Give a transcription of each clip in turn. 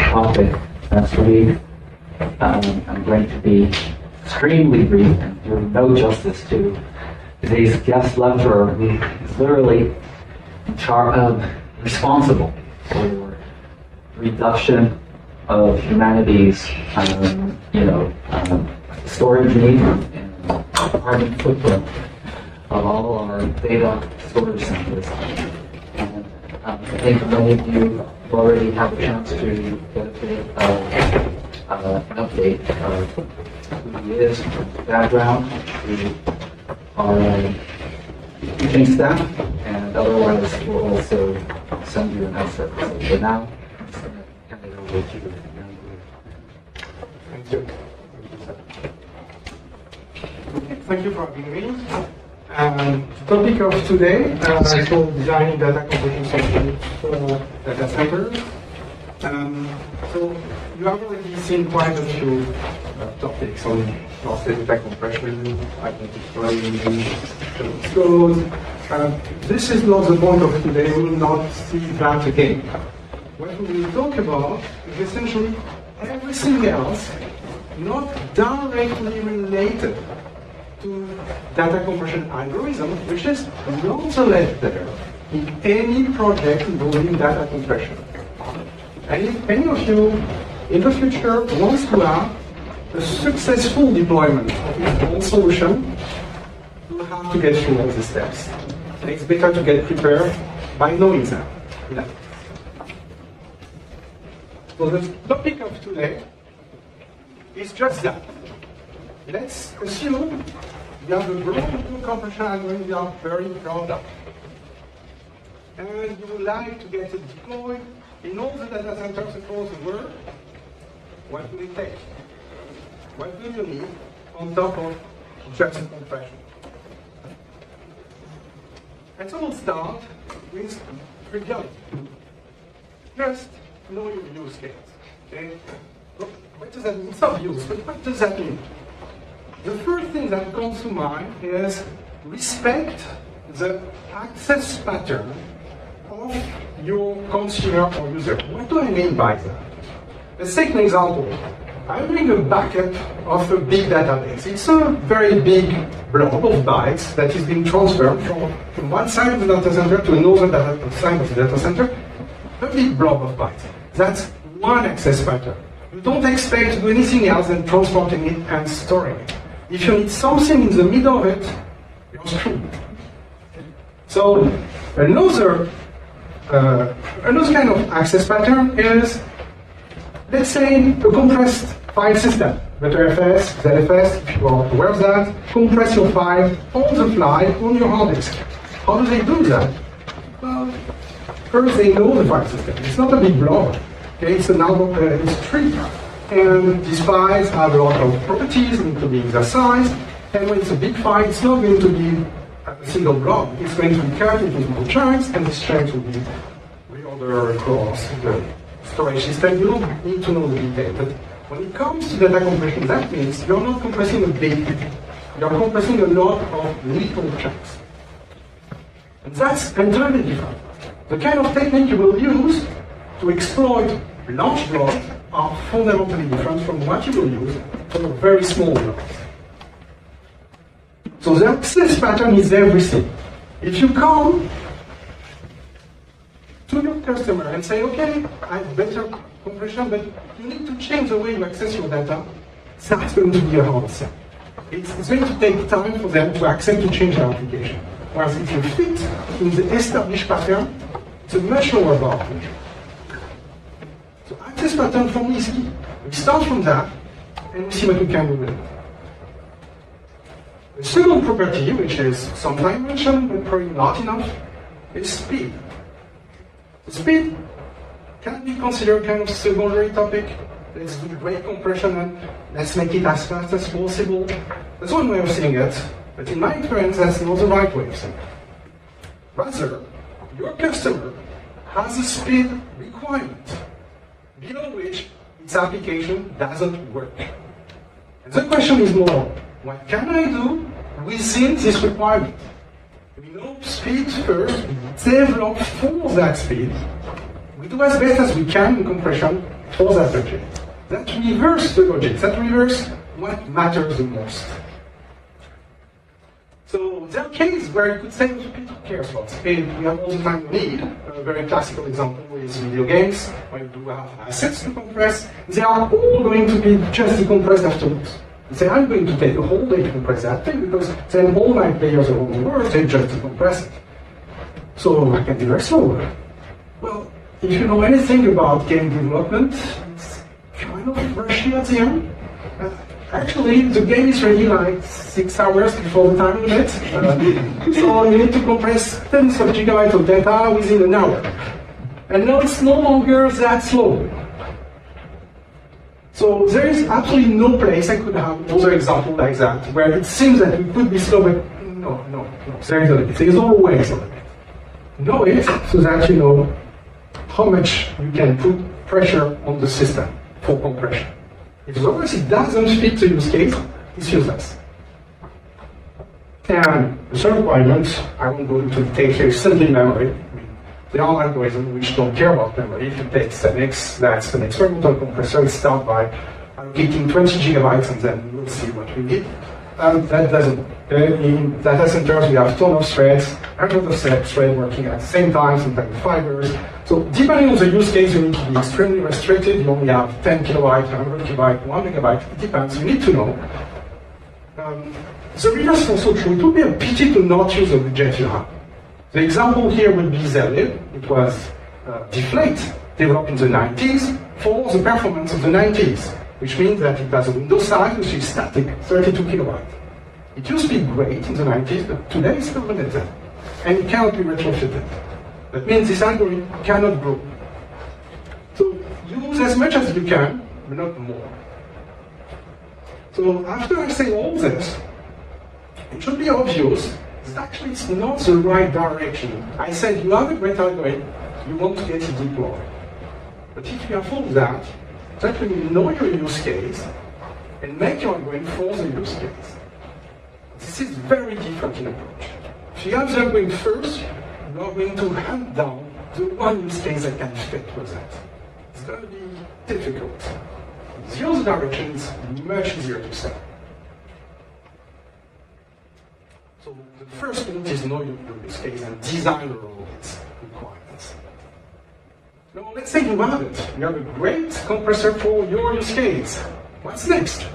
topic next week. I'm going to be extremely brief and do no justice to today's guest lecturer, who is literally responsible for reduction of humanity's, storage need and carbon footprint of all our data storage centers. And I think many of you already have a chance to get a bit of an update of who he is, background, to our teaching staff, and otherwise we'll also send you an excerpt. So for now, I'm just going to hand it over to you. Thank you. Thank you for having me. The topic of today is called designing data compression solutions for data centers. So you have already seen quite a few topics on data compression, magnetic flow, code. This is not the point of today. We will not see that again. What we will talk about is essentially everything else not directly related to data compression algorithm, which is nonetheless there in any project involving data compression. And if any of you in the future wants to have a successful deployment of your own solution, you have to get through all the steps. And it's better to get prepared by knowing them. So the topic of today is just that. Let's assume you have a brand new compression algorithm you are very proud of. And you would like to get it deployed in all the data centers across the world. What will it take? What do you need on top of just compression? And so we'll start with triviality. Just know your use case. Okay? What does that mean? It's obvious, but what does that mean? The first thing that comes to mind is respect the access pattern of your consumer or user. What do I mean by that? Let's take an example. I'm doing a backup of a big database. It's a very big blob of bytes that is being transferred from one side of the data center to another side of the data center. A big blob of bytes. That's one access pattern. You don't expect to do anything else than transporting it and storing it. If you need something in the middle of it, you're screwed. So another kind of access pattern is, let's say, a compressed file system. ButterFS, ZFS, if you are aware of that, compress your file on the fly on your hard disk. How do they do that? Well, first they know the file system. It's not a big blob. Okay, it's it's tree. And these files have a lot of properties, including their size. And when it's a big file, it's not going to be a single blob. It's going to be cut into small chunks, and these chunks will be reordered across the storage system. You don't need to know the detail. But when it comes to data compression, that means you're not compressing a big, you're compressing a lot of little chunks. And that's entirely different. The kind of technique you will use to exploit large blobs are fundamentally different from what you will use for very small blobs. So the access pattern is everything. If you come to your customer and say, okay, I have better compression, but you need to change the way you access your data, that's going to be a hard sell. It's going to take time for them to accept to change their application. Whereas if you fit in the established pattern, it's a much lower bar. So access pattern for me is key. We start from that, and we see what we can do with it. The second property, which is sometimes mentioned, but probably not enough, is speed. Speed can be considered kind of secondary topic. Let's do great compression and let's make it as fast as possible. That's one way of seeing it, but in my experience, that's not the right way of seeing it. Rather, your customer has a speed requirement below which its application doesn't work. And the question is more, what can I do within this requirement? We know speed first, develop for that speed. We do as best as we can in compression, for that logic. That reverse the logic, that reverse what matters the most. So there are cases where you could say, who cares about speed? We have all the time we need. A very classical example is video games, where you do have assets to compress. They are all going to be just decompressed afterwards. You say, I'm going to take a whole day to compress that thing, because then all my players around the world, they just decompress it. So I can be very slow. Well, if you know anything about game development, it's kind of rushy at the end. Actually, the game is ready like 6 hours before the time limit. So you need to compress tens of gigabytes of data within an hour. And now it's no longer that slow. So there is absolutely no place I could have another example like that, where it seems that we could be slow, but no. There is a limit. There is always a limit. Know it so that you know how much you can put pressure on the system for compression. If as long as it doesn't fit the use case, it's useless. And the third requirement, I won't go into detail here, is simply memory. There are algorithms which don't care about memory. If you take SNX, that's an experimental compressor. It starts by allocating 20 gigabytes, and then we'll see what we need. That doesn't. In data centers, we have tons of threads, hundreds of threads working at the same time, sometimes fibers. So depending on the use case, you need to be extremely restricted. You only have 10 kilobytes, 100 kilobytes, 1 megabyte. It depends. You need to know. The reverse is also true. It would be a pity to not use the widget you have. The example here would be L10. It was Deflate, developed in the 90s for the performance of the 90s, which means that it has a window size which is static, 32 kilobytes. It used to be great in the 90s, but today it's still limited, and it cannot be retrofitted. That means this algorithm cannot grow. So use as much as you can, but not more. So after I say all this, it should be obvious that actually it's not the right direction. I said you have a great algorithm, you want to get it deployed. But if you have all that, that will know your use case and make your algorithm for the use case. This is very different in approach. If you have the algorithm first, you are going to hunt down the one use case that can fit with that. It's going to be difficult. The other direction is much easier to sell. So the first thing is know your use case and design around its requirements. Now let's say you have it. You have a great compressor for your use case. What's next?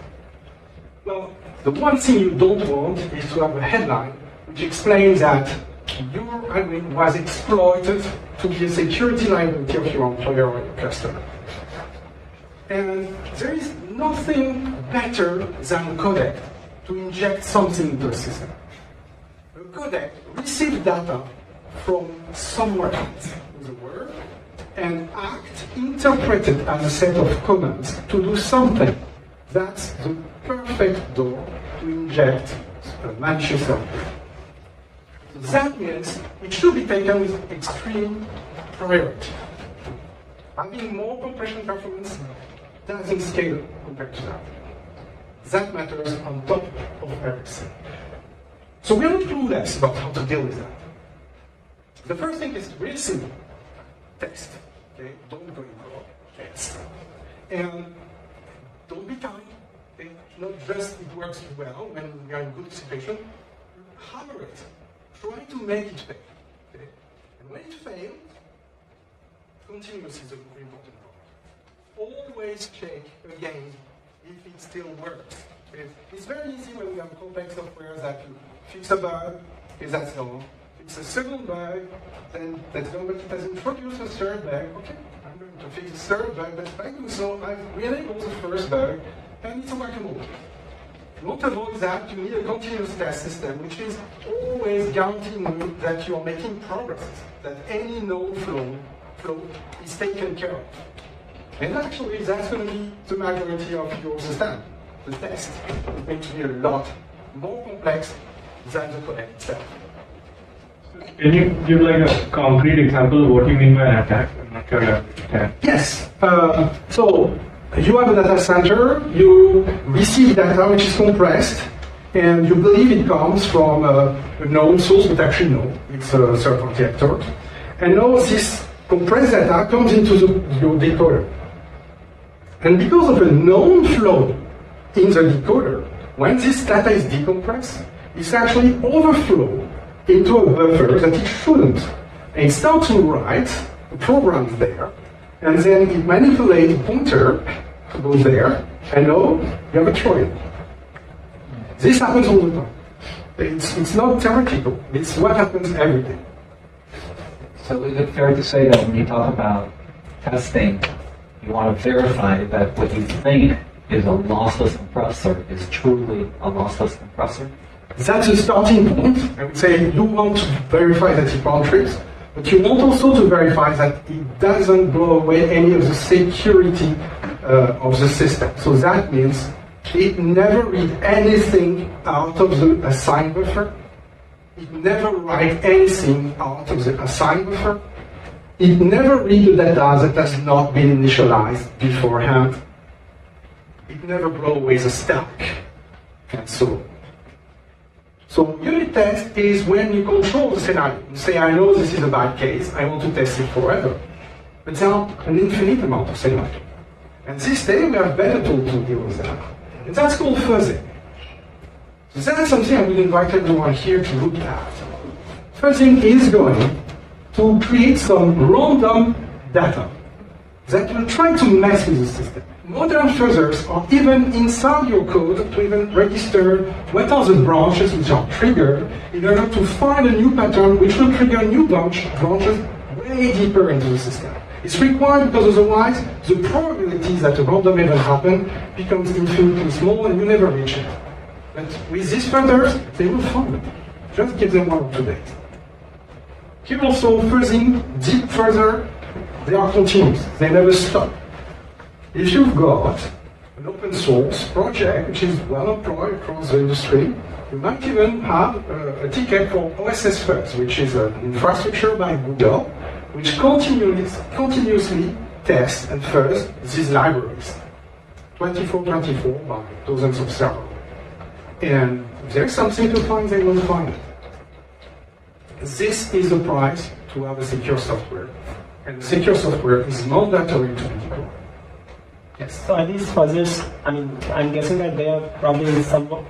Well, the one thing you don't want is to have a headline which explains that your algorithm was exploited to be a security liability of your employer or your customer. And there is nothing better than a codec to inject something into the system. A codec receives data from somewhere else in the world and interpret it as a set of commands to do something. That's the perfect door to inject a malicious software. That means it should be taken with extreme priority. Having more compression performance doesn't scale compared to that. That matters on top of everything. So we are not clueless about how to deal with that. The first thing is really simple. Test. Okay? Don't go in wrong. Test. And don't be kind. Okay? Not just it works well when we are in a good situation. Hammer it. Try to make it fail. Okay? And when it fails, continuous is a very important part. Always check again if it still works. Okay? It's very easy when we have complex software that you fix a bug, is that's all. Fix a second bug, then that's all, but it has introduced a third bug. Okay, I'm going to fix the third bug, but by doing so, I've re-enabled the first bug, and it's workable. You want to avoid that, you need a continuous test system, which is always guaranteeing you that you are making progress, that any node flow is taken care of. And actually, that's going to be the majority of your system. The test is going to be a lot more complex than the codec itself. Can you give like a concrete example of what you mean by an attack? I'm not sure I understand. Yes. So you have a data center, you receive data which is compressed, and you believe it comes from a known source, but actually no, it's a third-party actor. And now this compressed data comes into your decoder. And because of a known flow in the decoder, when this data is decompressed, it's actually overflow into a buffer that it shouldn't. And it starts to write the programs there, and then it manipulates the pointer to go there, and now you have a Trojan. This happens all the time. It's not theoretical, it's what happens every day. So is it fair to say that when you talk about testing, you want to verify that what you think is a lossless compressor is truly a lossless compressor? That's the starting point. I would say you want to verify that it boundaries, but you want also to verify that it doesn't blow away any of the security of the system. So that means it never reads anything out of the assigned buffer. It never writes anything out of the assigned buffer. It never reads the data that has not been initialized beforehand. It never blows away the stack, and so on. So unit test is when you control the scenario. You say, I know this is a bad case, I want to test it forever. But there are an infinite amount of scenarios. And this day we have better tools to deal with that. And that's called fuzzing. So that's something I would invite everyone here to look at. Fuzzing is going to create some random data that will try to mess with the system. Modern fuzzers are even inside your code to even register what are the branches which are triggered in order to find a new pattern which will trigger new branches way deeper into the system. It's required because otherwise the probability that a random event happens becomes infinitely small and you never reach it. But with these fuzzers, they will find it. Just give them 1 or 2 days. Here also fuzzing, deep fuzzer, they are continuous, they never stop. If you've got an open source project which is well employed across the industry, you might even have a ticket for OSS Fuzz, which is an infrastructure by Google, which continuously tests and fuzz these libraries, 24/24 by dozens of servers. And if there's something to find, they will find it. This is the price to have a secure software. And secure software is mandatory to be deployed. Yes. So are these fuzzers, I mean, I'm guessing that they are probably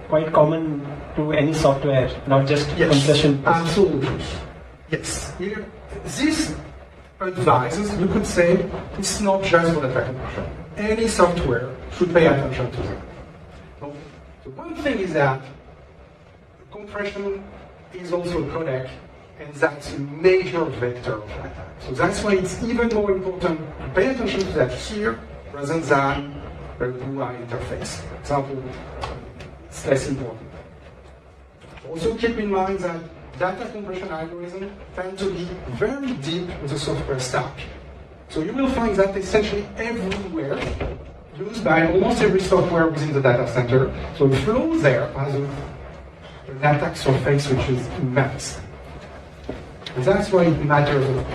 quite common to any software, not just compression. Absolutely. Yes. Here, this advises, you could say, it's not just for data compression. Any software should pay attention to them. So one thing is that compression is also a codec, and that's a major vector of attack. So that's why it's even more important to pay attention to that here rather than the GUI interface. For example, it's less important. Also keep in mind that data compression algorithms tend to be very deep in the software stack. So you will find that essentially everywhere, used by almost every software within the data center. So the flow there has an attack surface which is immense. And that's why it matters a lot.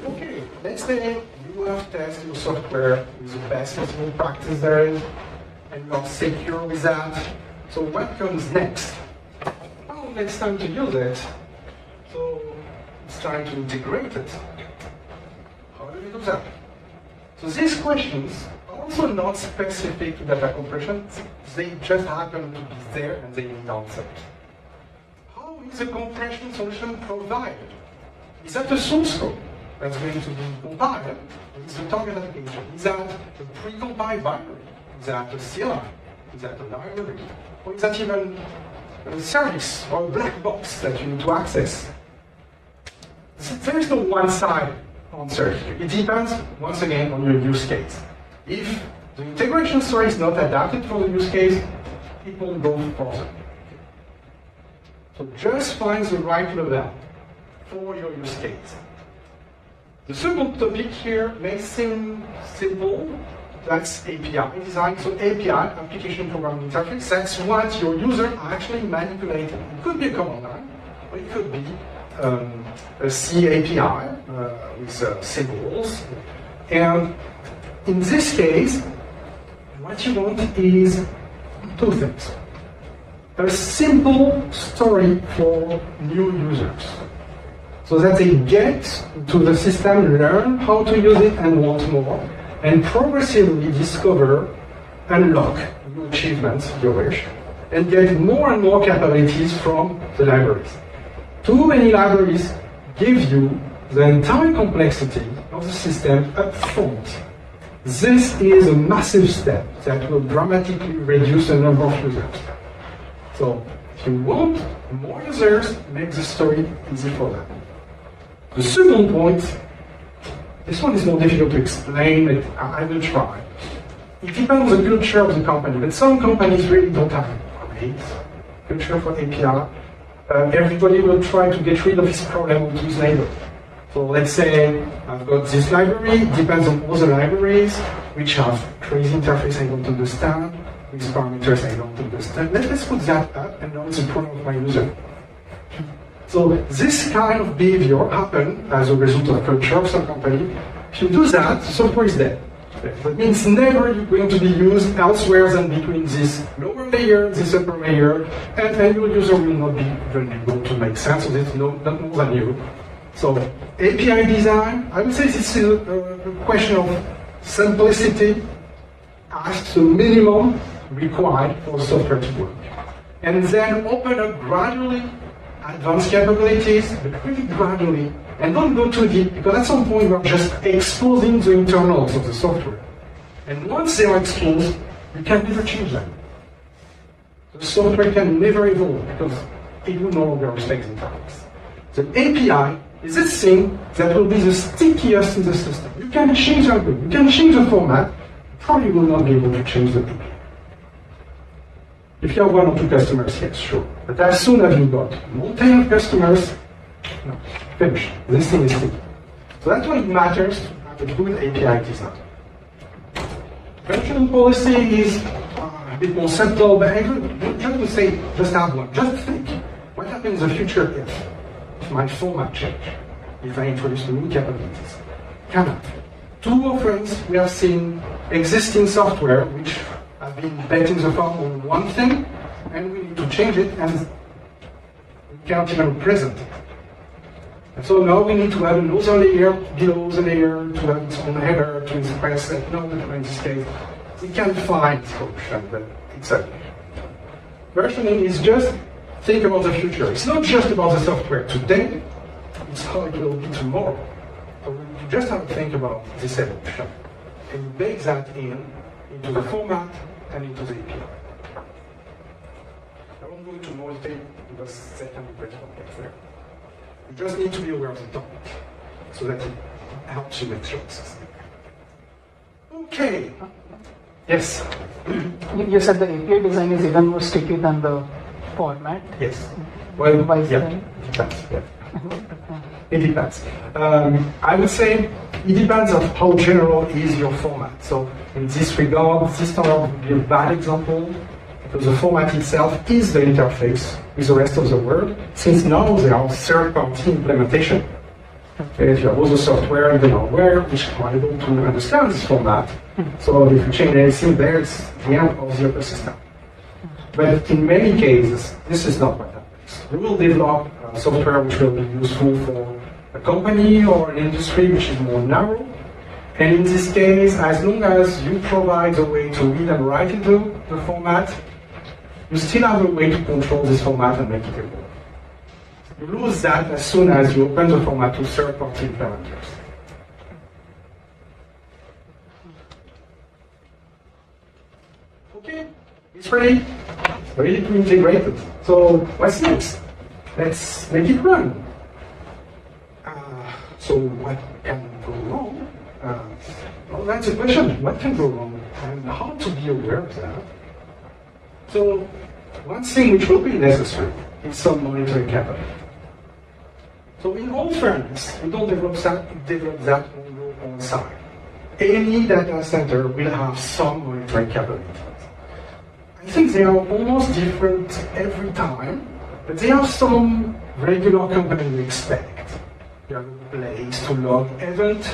Okay, let's say you have tested your software with the best possible practice there is, and you are secure with that. So what comes next? Well, it's time to use it. So it's time to integrate it. How do we do that? So these questions are also not specific to data compression. They just happen to be there and they need answers. How is a compression solution provided? Is that a source code that's going to be compiled? Is the target application? Is that a pre-compiled binary? Is that a CLI? Is that a library? Or is that even a service or a black box that you need to access? There is no one-sided answer here. It depends, once again, on your use case. If the integration story is not adapted for the use case, it will go further. So just find the right level for your use case. The second topic here may seem simple. That's API design. So API, application programming interface, that's what your user actually manipulating. It could be a command line, or it could be a C API with symbols. And in this case, what you want is 2 things. A simple story for new users. so that they get to the system, learn how to use it and want more, and progressively discover, unlock new achievements, if you wish, and get more and more capabilities from the libraries. Too many libraries give you the entire complexity of the system up front. This is a massive step that will dramatically reduce the number of users. So, if you want more users, make the story easy for them. The second point, this one is more difficult to explain, but I will try. It depends on the culture of the company, but some companies really don't have a great culture for API. Everybody will try to get rid of this problem with his neighbor. So let's say I've got this library, it depends on other libraries, which have crazy interface I don't understand, with parameters I don't understand. Let's put that up, and now it's a problem of my user. So this kind of behavior happens as a result of culture of some company. If you do that, the software is dead. That means never going to be used elsewhere than between this lower layer, this upper layer, and your user will not be even able to make sense of it, not more than you. So API design, I would say this is a question of simplicity as the minimum required for the software to work. And then open up gradually advanced capabilities, but really gradually, and don't go too deep, because at some point we're just exposing the internals of the software. And once they are exposed, you can never change them. The software can never evolve, because it will no longer respect the internals. The API is this thing that will be the stickiest in the system. You can change the algorithm, you can change the format, you probably will not be able to change the API. If you have one or two customers, yes, sure. But as soon as you've got multi of customers, no, finish. This thing is sticky. So that's why it matters to have a good API design. Version policy is a bit more simple, but I would say just have one. Just think, what happens in the future if my format change, if I introduce new capabilities? Cannot. Too often we have seen existing software which have been betting the farm on one thing, and we need to change it, and we can't even present it. And so now we need to have another layer below the layer to have its own header to express that. No, in this case, we can't find solution, but it's a versioning is just think about the future. It's not just about the software today, it's how it will be tomorrow. So you just have to think about this evolution and bake that into the format and into the API. I won't go into more detail because that can be pretty complex there. You just need to be aware of the topic so that it helps you make choices. Okay. Yes? You said the API design is even more sticky than the format. Yes. Well, why is yeah, that? it depends. Yeah. It depends. I would say it depends on how general is your format. So in this regard, this standard would be a bad example because the format itself is the interface with the rest of the world, since now there are third-party implementation. If you have other software, even hardware, which are able to understand this format. So if you change anything there, it's the end of the ecosystem. But in many cases, this is not what happens. You will develop software which will be useful for a company or an industry which is more narrow. And in this case, as long as you provide a way to read and write into the format, you still have a way to control this format and make it evolve. You lose that as soon as you open the format to third-party implementers. Okay, it's ready to integrate it. So what's next? Let's make it run. So what can go wrong? Well, that's a question. What can go wrong? And how to be aware of that? So one thing which will be necessary is some monitoring capability. So in all fairness, you don't develop that on your own side. Any data center will have some monitoring capabilities. I think they are almost different every time, but they have some regular component you expect. You have a place to log event,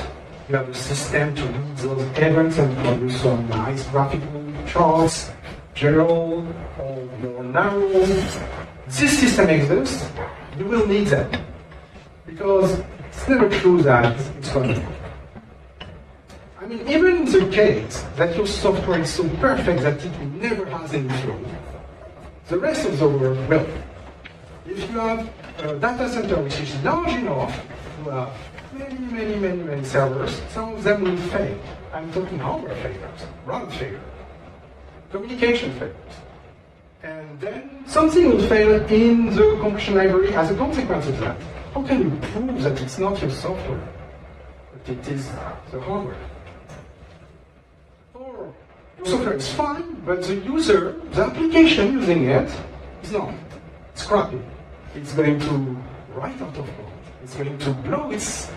you have a system to read those events and produce some nice graphical charts, general or more narrow. This system exists, you will need them. because it's never true that it's going to. I mean, even in the case that your software is so perfect that it never has any flaw, the rest of the world will. If you have a data center which is large enough to have many servers, some of them will fail. I'm talking hardware failures, RAM failure, communication failures. And then something will fail in the compression library as a consequence of that. How can you prove that it's not your software, but it is the hardware? Or your software is fine, but the user, the application using it, is not. It's crappy. It's going to write out of code. It's going to blow its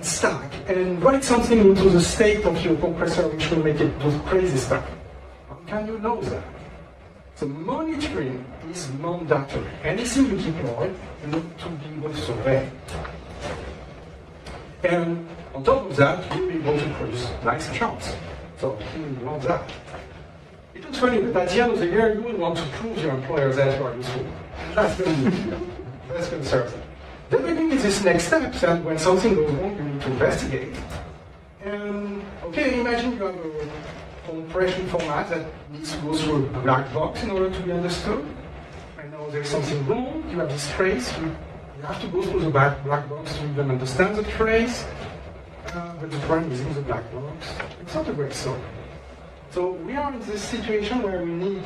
stack and write something into the state of your compressor which will make it do crazy stuff. How can you know that? So monitoring is mandatory. Anything you deploy, you need to be able to survey. And on top of that, you'll be able to produce nice charts. So you want that. It looks funny, but at the end of the year, you will want to prove to your employers that you are useful. That's going to serve them. Then maybe this next step, and when something goes wrong, you need to investigate. And okay, imagine you have a compression format that needs to go through a black box in order to be understood. I know there's something wrong, you have this trace, you have to go through the black box to even understand the trace, but the problem is in the black box. It's not a great story. So we are in this situation where we need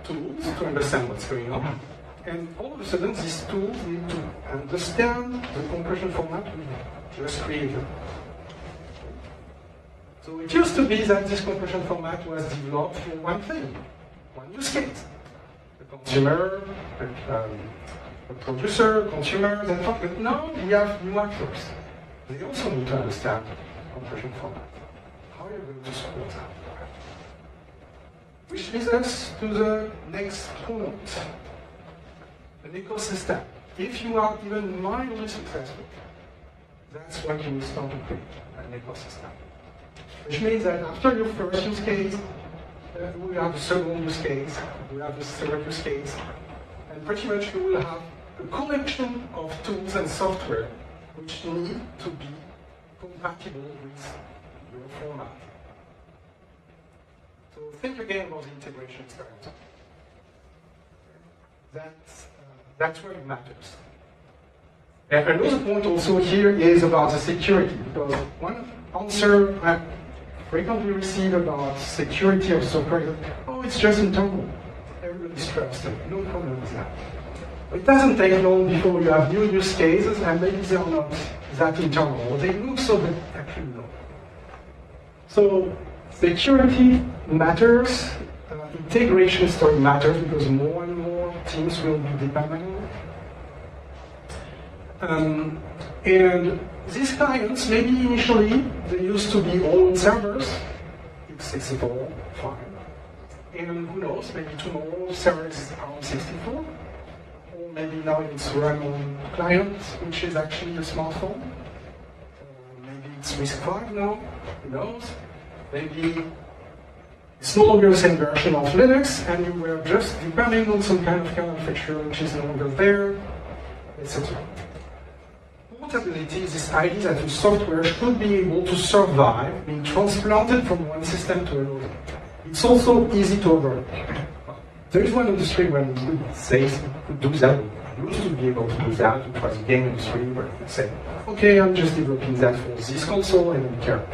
tools to understand what's going on. And all of a sudden, these tools need to understand the compression format we just created. So it used to be that this compression format was developed for one thing, one use case. The consumer, the producer, consumers, and so on. But now we have new actors. They also need to understand compression format. How are you going to support that? Which leads us to the next point. An ecosystem. If you are even mildly successful, that's when you will start to create an ecosystem. Which means that after your first use case, we have the second use case, we have the third use case, and pretty much you will have a collection of tools and software which need to be compatible with your format. So think again about the integration experience. That's where it matters. And another point also here is about the security, because one answer I frequently receive about security of software is, oh, it's just internal. Everybody's trusted. No problem with that. It doesn't take long before you have new use cases, and maybe they are not that internal, or they look so, but actually no. So security matters. Integration story matters because more and more teams will be dependent on it. And these clients, maybe initially, they used to be all on servers, x64, fine. And who knows, maybe tomorrow servers are on 64, or maybe now it's run on client, which is actually a smartphone. Maybe it's RISC-V now, who knows. Maybe it's no longer the same version of Linux, and you were just depending on some kind of kernel feature which is no longer there, etc. Portability is this idea that your software should be able to survive being transplanted from one system to another. It's also easy to overlook. There is one industry where we could say, could do that. We used to be able to do that. It was the game industry where you could say, okay, I'm just developing that for this console and we care.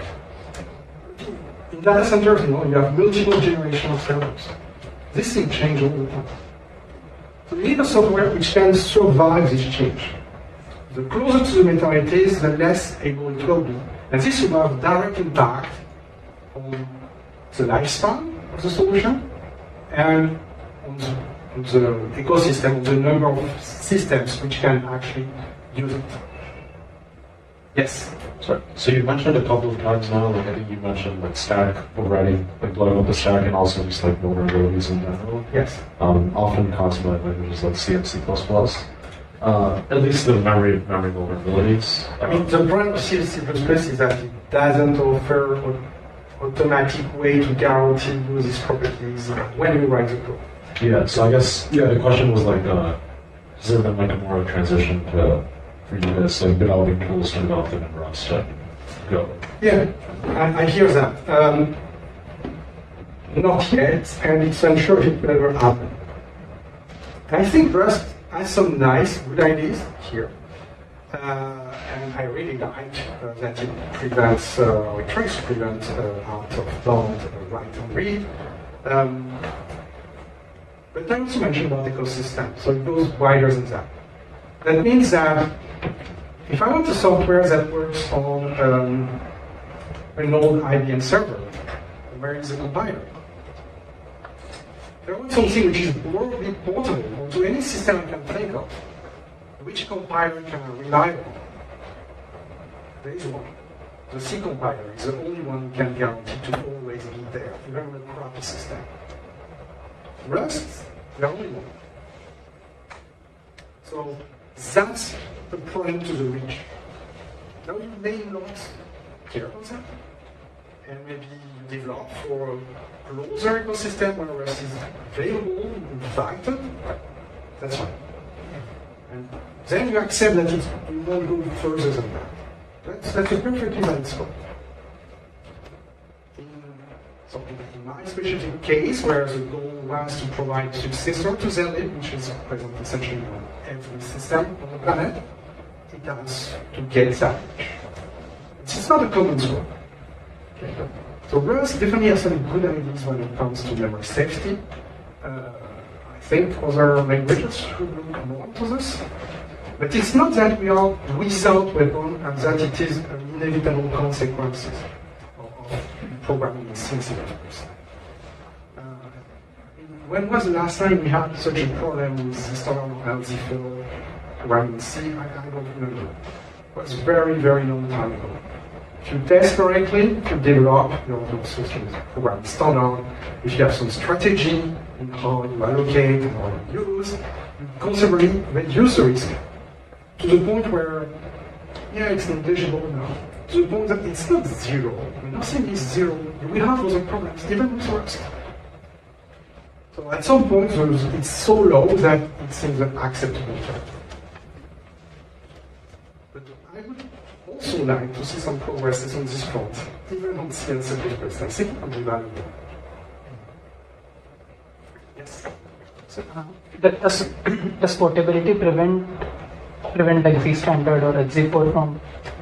In data centers, you have multiple generations of servers. This thing changes all the time. So you need a software which can survive this change. The closer to the meta it is, the less able it will be. And this will have direct impact on the lifespan of the solution and on the ecosystem, on the number of systems which can actually use it. Yes? Sorry. So you mentioned a couple of times now, like I think you mentioned like stack already, like blowing up the stack, and also just like vulnerabilities in general. Yes. Often caused by languages like C and C++. At least the memory vulnerabilities. I mean, the problem of C is that it doesn't offer an automatic way to guarantee you these properties when you write the code. Yeah. So I guess the question was like, has there been like a more transition to for you guys like developing tools to develop them in Rust. Go. Yeah, I hear that. Not yet, and it's unsure it will ever happen. I think Rust has some nice, good ideas here. And I really like that it prevents, or it tries to prevent out of bound write and read. But I also mentioned about ecosystem, so it goes wider than that. That means that if I want a software that works on an old IBM server, where is the compiler? There was something which is broadly portable to any system I can think of. Which compiler can I rely on? There is one. The C compiler is the only one who can guarantee to always be there, even with a crappy system. Rust, the only one. So that's the point to the reach. Now you may not care about that, and maybe you develop for a closer ecosystem where Rust is available, invited. That's fine. And then you accept that you won't go further than that. That's a perfectly valid scope. In my specific case, where the goal was to provide a successor to Zlib, which is present essentially on every system on the planet, it has to get that. It's not a common scope. Okay. So Rust definitely has some good ideas when it comes to memory safety. I think other languages should look more into this. But it's not that we are without weapon and that it is an inevitable consequences of programming sensitive. When was the last time we had such a problem with installer L10 programming C? I don't remember. It was very, very long time ago. If you test correctly, if you develop your system program standard, if you have some strategy in how you allocate and how you use, you considerably reduce the risk to the point where, yeah, it's negligible now. To the point that it's not zero. Nothing is zero. You will have other problems, even with Rust. So at some point, it's so low that it seems acceptable. But I would also like to see some progress on this front, even on C and C++. I think it would be valuable. Yes? So, does portability prevent like C standard or HZ4 from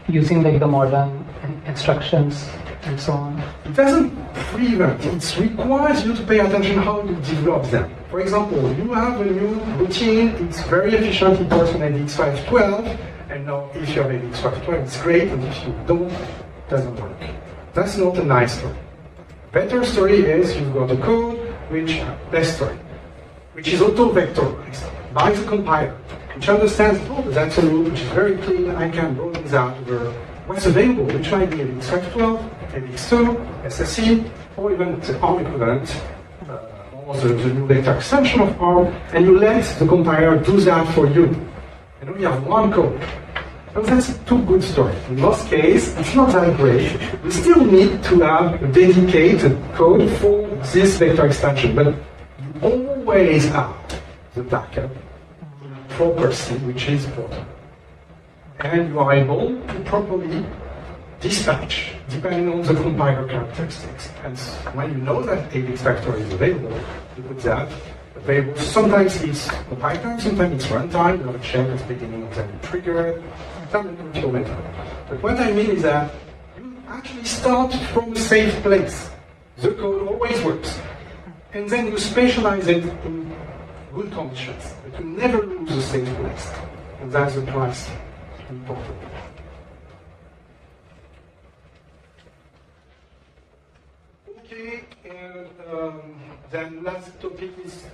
using like the modern instructions and so on? It doesn't prevent, it requires you to pay attention how you develop them. For example, you have a new routine, it's very efficient, it works on ADX512, and now if you have ADX512, it's great, and if you don't, it doesn't work. That's not a nice story. Better story is you've got a code, best story, which is auto-vectorized by the compiler, which understands, oh, that's a loop which is very clean, I can roll this out over what's available, which might be ADX512, ADX2, SSE, or even the ARM equivalent, or the new data extension of ARM, and you let the compiler do that for you. And we have one code. So that's too good story. In most cases, it's not that great. We still need to have a dedicated code for this vector extension, but you always have the backup in proper C, which is important. And you are able to properly dispatch depending on the compiler characteristics. And when you know that ADX factor is available, you put that available. Sometimes it's compile time, sometimes it's runtime. You have a check at the beginning of that you trigger it. Sometimes you method. But what I mean is that you actually start from a safe place. The code always works. And then you specialize it in good conditions. But you never lose the safe place. And that's the price important. Okay, and then last topic is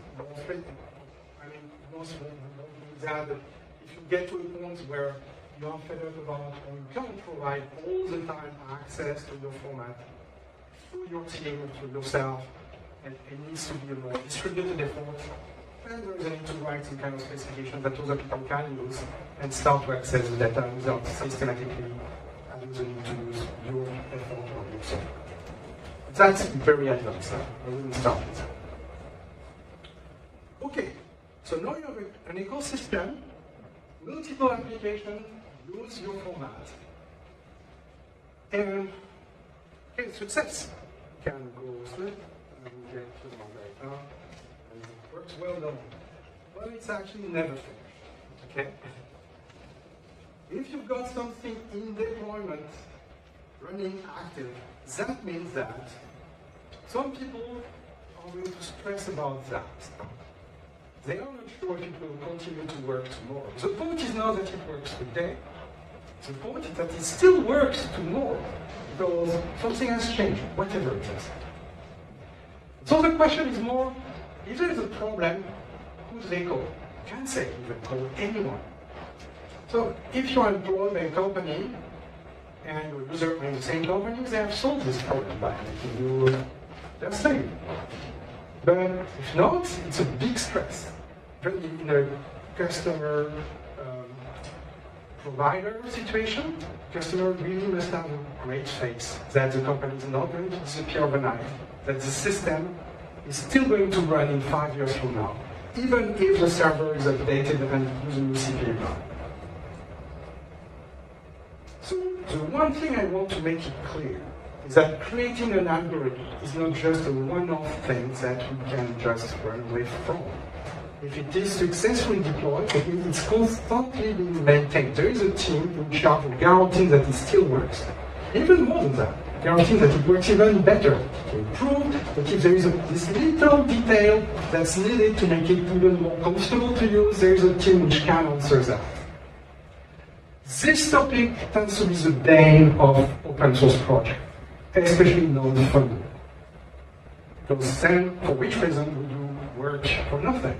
that if you get to a point where you are fed up about or you can't provide all the time access to your format through your team, through yourself, and it needs to be a more distributed effort, then there is a need to write some kind of specification that other people can use and start to access the data without systematically having the need to use your effort or yourself. That's very advanced. I wouldn't start with that. Okay, so now you have an ecosystem, multiple applications, use your format, and get success. Can go slip and get to the data, and it works well done. But it's actually never finished. Okay? If you've got something in deployment running active, that means that some people are going to stress about that. They are not sure if it will continue to work tomorrow. The point is not that it works today. The point is that it still works tomorrow because something has changed, whatever it is. So the question is more, if there is a problem, who do they call? You can't say even call anyone. So if you are employed by a company and your user are in the same company, they have solved this problem by making you their slave. But if not, it's a big stress. In a customer provider situation, customer really must have a great faith that the company is not going to disappear overnight, that the system is still going to run in 5 years from now, even if the server is updated and using new CPU. So the one thing I want to make it clear is that creating an algorithm is not just a one-off thing that we can just run away from. If it is successfully deployed, it means it's constantly being maintained. There is a team in charge of guaranteeing that it still works. Even more than that, guaranteeing that it works even better, to improve, that if there is this little detail that's needed to make it even more comfortable to use, there is a team which can answer that. This topic tends to be the bane of open source projects, especially non-funded. Because then, for which reason would you work for nothing?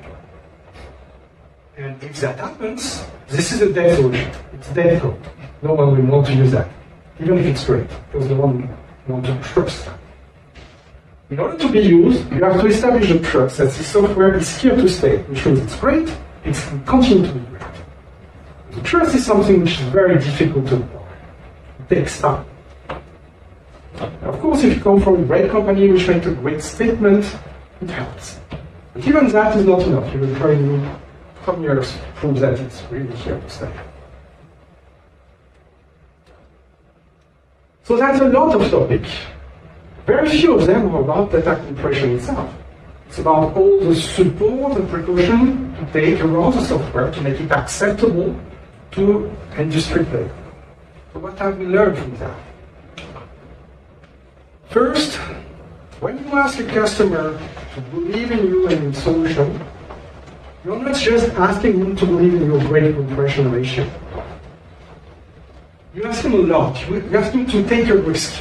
And if that happens, this is a dead solution. It's dead code. No one will want to use that, even if it's great, because no one will want to trust that. In order to be used, you have to establish a trust that the software is here to stay, which means it's great, it will continue to be great. The trust is something which is very difficult to apply. It takes time. Of course, if you come from a great company which makes a great statement, it helps. But even that is not enough. You will probably need some years to prove that it's really here to stay. So that's a lot of topics. Very few of them are about data compression itself. It's about all the support and precaution to take around the software to make it acceptable to industry players. So what have we learned from that? First, when you ask a customer to believe in you and in solution, you're not just asking him to believe in your great compression ratio. You ask him a lot. You ask him to take a risk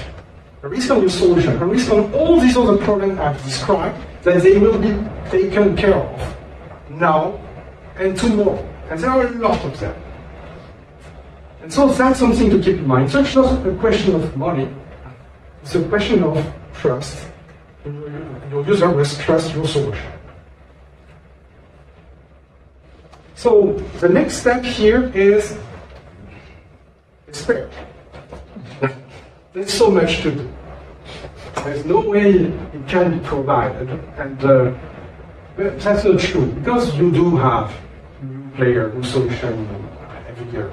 on your solution, a risk on all these other problems I've described, that they will be taken care of now and tomorrow. And there are a lot of them. And so that's something to keep in mind. So it's not a question of money. It's a question of trust. Your user must trust your solution. So the next step here is despair. There's so much to do. There's no way it can be provided, and but that's not true, because you do have new player, new solution every year.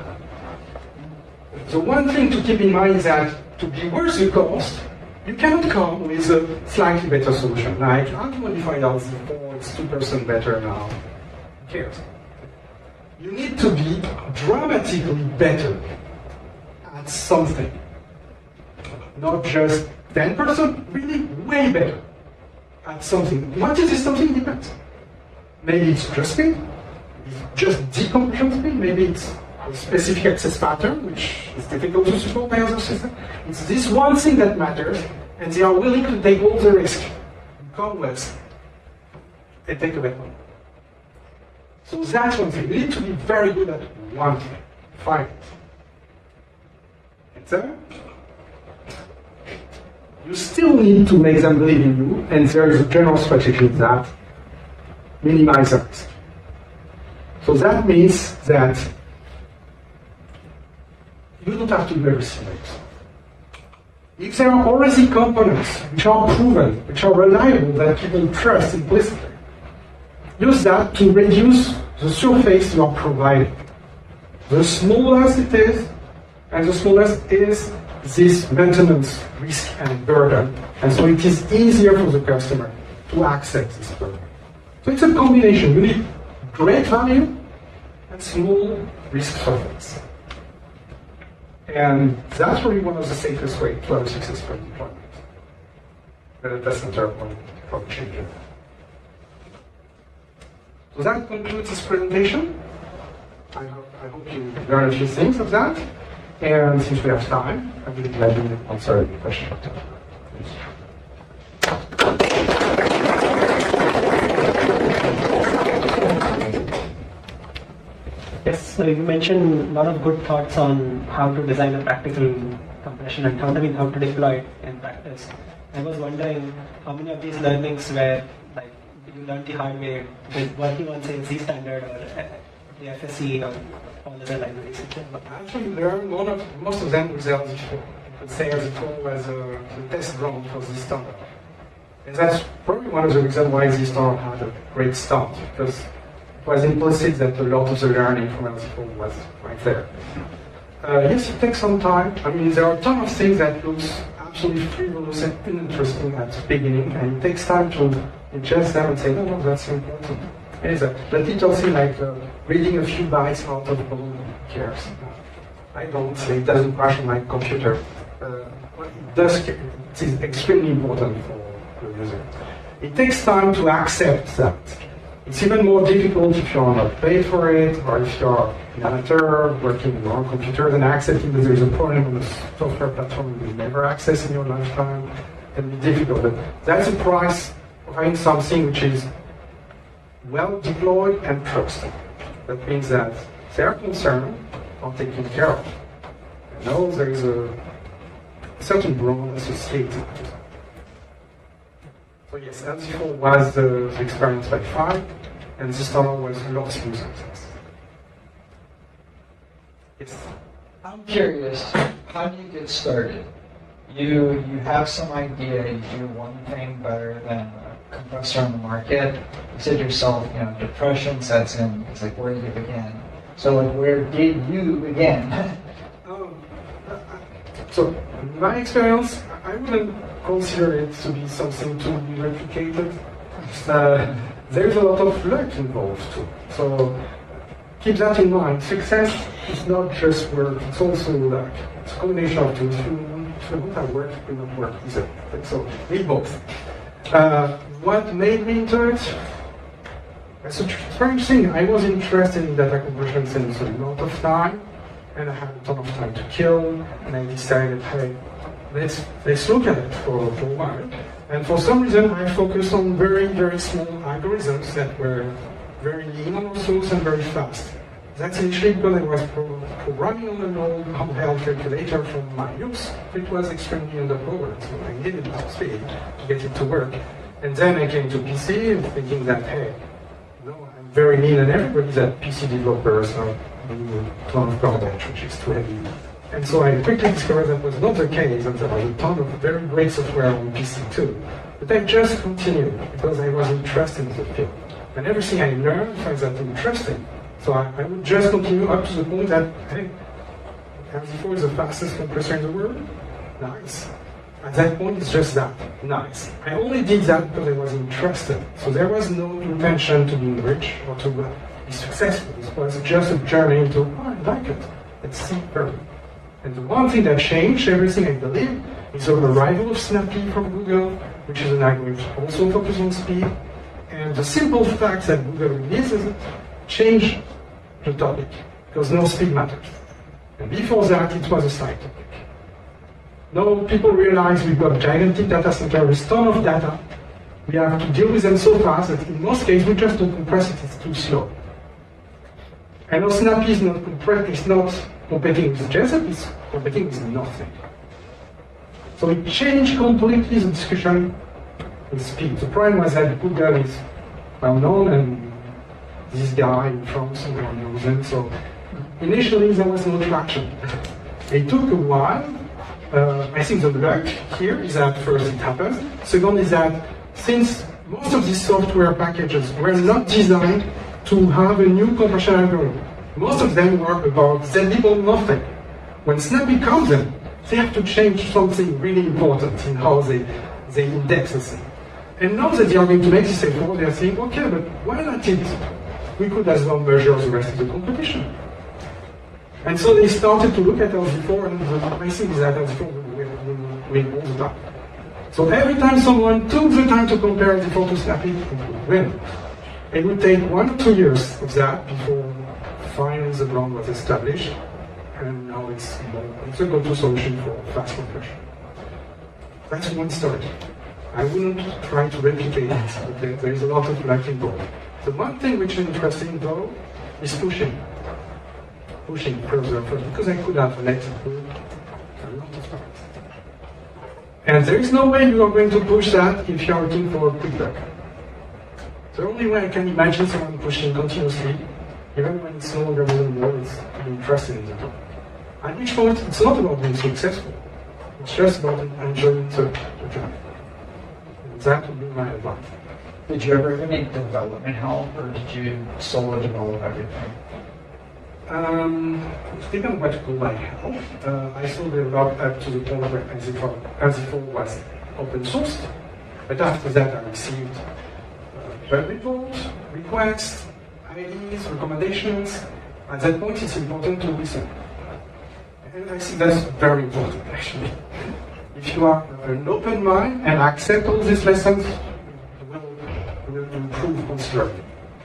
So one thing to keep in mind is that to be worth the cost, you cannot come with a slightly better solution, like I've modified L10, it's 2% better now. Who cares? You need to be dramatically better at something. Not just 10%, really way better at something. What is this something? Depends. Maybe it's just speed, just decompression speed, maybe it's a specific access pattern, which is difficult to support by other systems. It's this one thing that matters, and they are willing to take all the risk. Come with and take a bet on. So that's one thing. You need to be very good at one thing. Find it. And then, you still need to make them believe in you, and there is a general strategy that minimize the risk. So that means that you don't have to do everything. If there are already components which are proven, which are reliable, that people trust implicitly, use that to reduce the surface you are providing. The smaller it is, and the smallest is this maintenance risk and burden, and so it is easier for the customer to accept this burden. So it's a combination. You need great value and small risk factors. And that's really one of the safest ways to have a successful deployment. The data center will change it. So that concludes this presentation. I hope you learned a few things of that. And since we have time, I will gladly answer any question. Yes, so you mentioned a lot of good thoughts on how to design a practical compression and how to deploy it in practice. I was wondering how many of these learnings were like you learned the hard way with working on say Z standard or the FSE or all other libraries. I actually learned most of them with L10. You could say L10 was the test ground for this standard. And that's probably one of the reasons why this standard had a great start, because it was implicit that a lot of the learning from L10 was right there. Yes, it takes some time. I mean, there are a ton of things that looks absolutely frivolous and uninteresting at the beginning, and it takes time to ingest them and say, no, that's important. But it also like reading a few bytes out of the balloon, who cares? I don't say it doesn't crash on my computer. It is extremely important for the user. It takes time to accept that. It's even more difficult if you're not paid for it, or if you're an amateur working on your own computer, then accepting that there's a problem on the software platform you will never access in your lifetime can be difficult. But that's the price of having something which is well deployed and trusted. That means that their concern are taken care of. And now there is a certain brand associated with it. So yes, L10 was the experience by far, and this standard was a lot smoother. Yes. I'm curious, how do you get started? You have some idea, you do one thing better than a compressor on the market. You said yourself, depression sets in. It's like, where did you begin? So, like, where did you begin? So, in my experience, I wouldn't consider it to be something to be replicated. There's a lot of luck involved too. So, keep that in mind. Success is not just work, it's also luck. It's a combination of two. If you don't have work, it will not work either. So, need both. What made me into it? It's a strange thing. I was interested in data compression since a lot of time, and I had a ton of time to kill, and I decided, hey, let's look at it for a while. And for some reason, I focused on very, very small algorithms that were very lean on resource and very fast. That's initially because I was programming on an old handheld calculator from my youth. It was extremely underpowered, so I needed that speed to get it to work. And then I came to PC thinking that, hey, I'm very lean, and everybody that PC developers are doing a ton of garbage, which is too heavy. And so I quickly discovered that was not the case, and there was a ton of very great software on PC too. But I just continued because I was interested in the field. And everything I learned, I found that interesting. So I would just continue up to the point that, hey, L10 is the fastest compressor in the world. Nice. At that point, it's just that. Nice. I only did that because I was interested. So there was no intention to be rich or to be successful. It was just a journey into, I like it. It's simple. And the one thing that changed everything, I believe, is the arrival of Snappy from Google, which is an algorithm also focused on speed. And the simple fact that Google releases it changed the topic, because no speed matters. And before that, it was a side topic. Now people realize we've got a gigantic data center with a ton of data. We have to deal with them so fast that in most cases we just don't compress it, it's too slow. And now Snappy is not competing with JSON, it's competing with nothing. So it changed completely the discussion with speed. The problem was that Google is well known, and this guy in France, everyone knows him, so initially there was no traction. It took a while. I think the luck here is that first it happened. Second is that since most of these software packages were not designed to have a new compression algorithm, most of them were about Z-level nothing. when Snappy comes in, they have to change something really important in how they index the thing. And now that they are going to make this effort, they are saying, okay, but why not it? We could as well measure the rest of the competition. And so they started to look at LZ4, and I think that LZ4 will win all the time. So every time someone took the time to compare LZ4 to Snappy, it would win. It would take 1 or 2 years of that before finally the ground was established, and now it's a go-to solution for fast compression. That's one story. I wouldn't try to replicate it, but there is a lot of luck involved. The one thing which is interesting though is pushing further, because I could have let it go a lot of times. And there is no way you are going to push that if you are looking for a quick buck. The only way I can imagine someone pushing continuously, even when it's no longer moving more, is interested in the tool. At which point, it's not about being successful. It's just about enjoying the job. And that would be my advice. Did you ever need development help, or did you solo develop everything? Depending on what you call my help, I solo developed up to the point where LZ4 was open sourced. But after that, I received bug reports, requests, ideas, recommendations. At that point, it's important to listen. And I think that's very important, actually. If you are an open mind and accept all these lessons, you will improve considerably.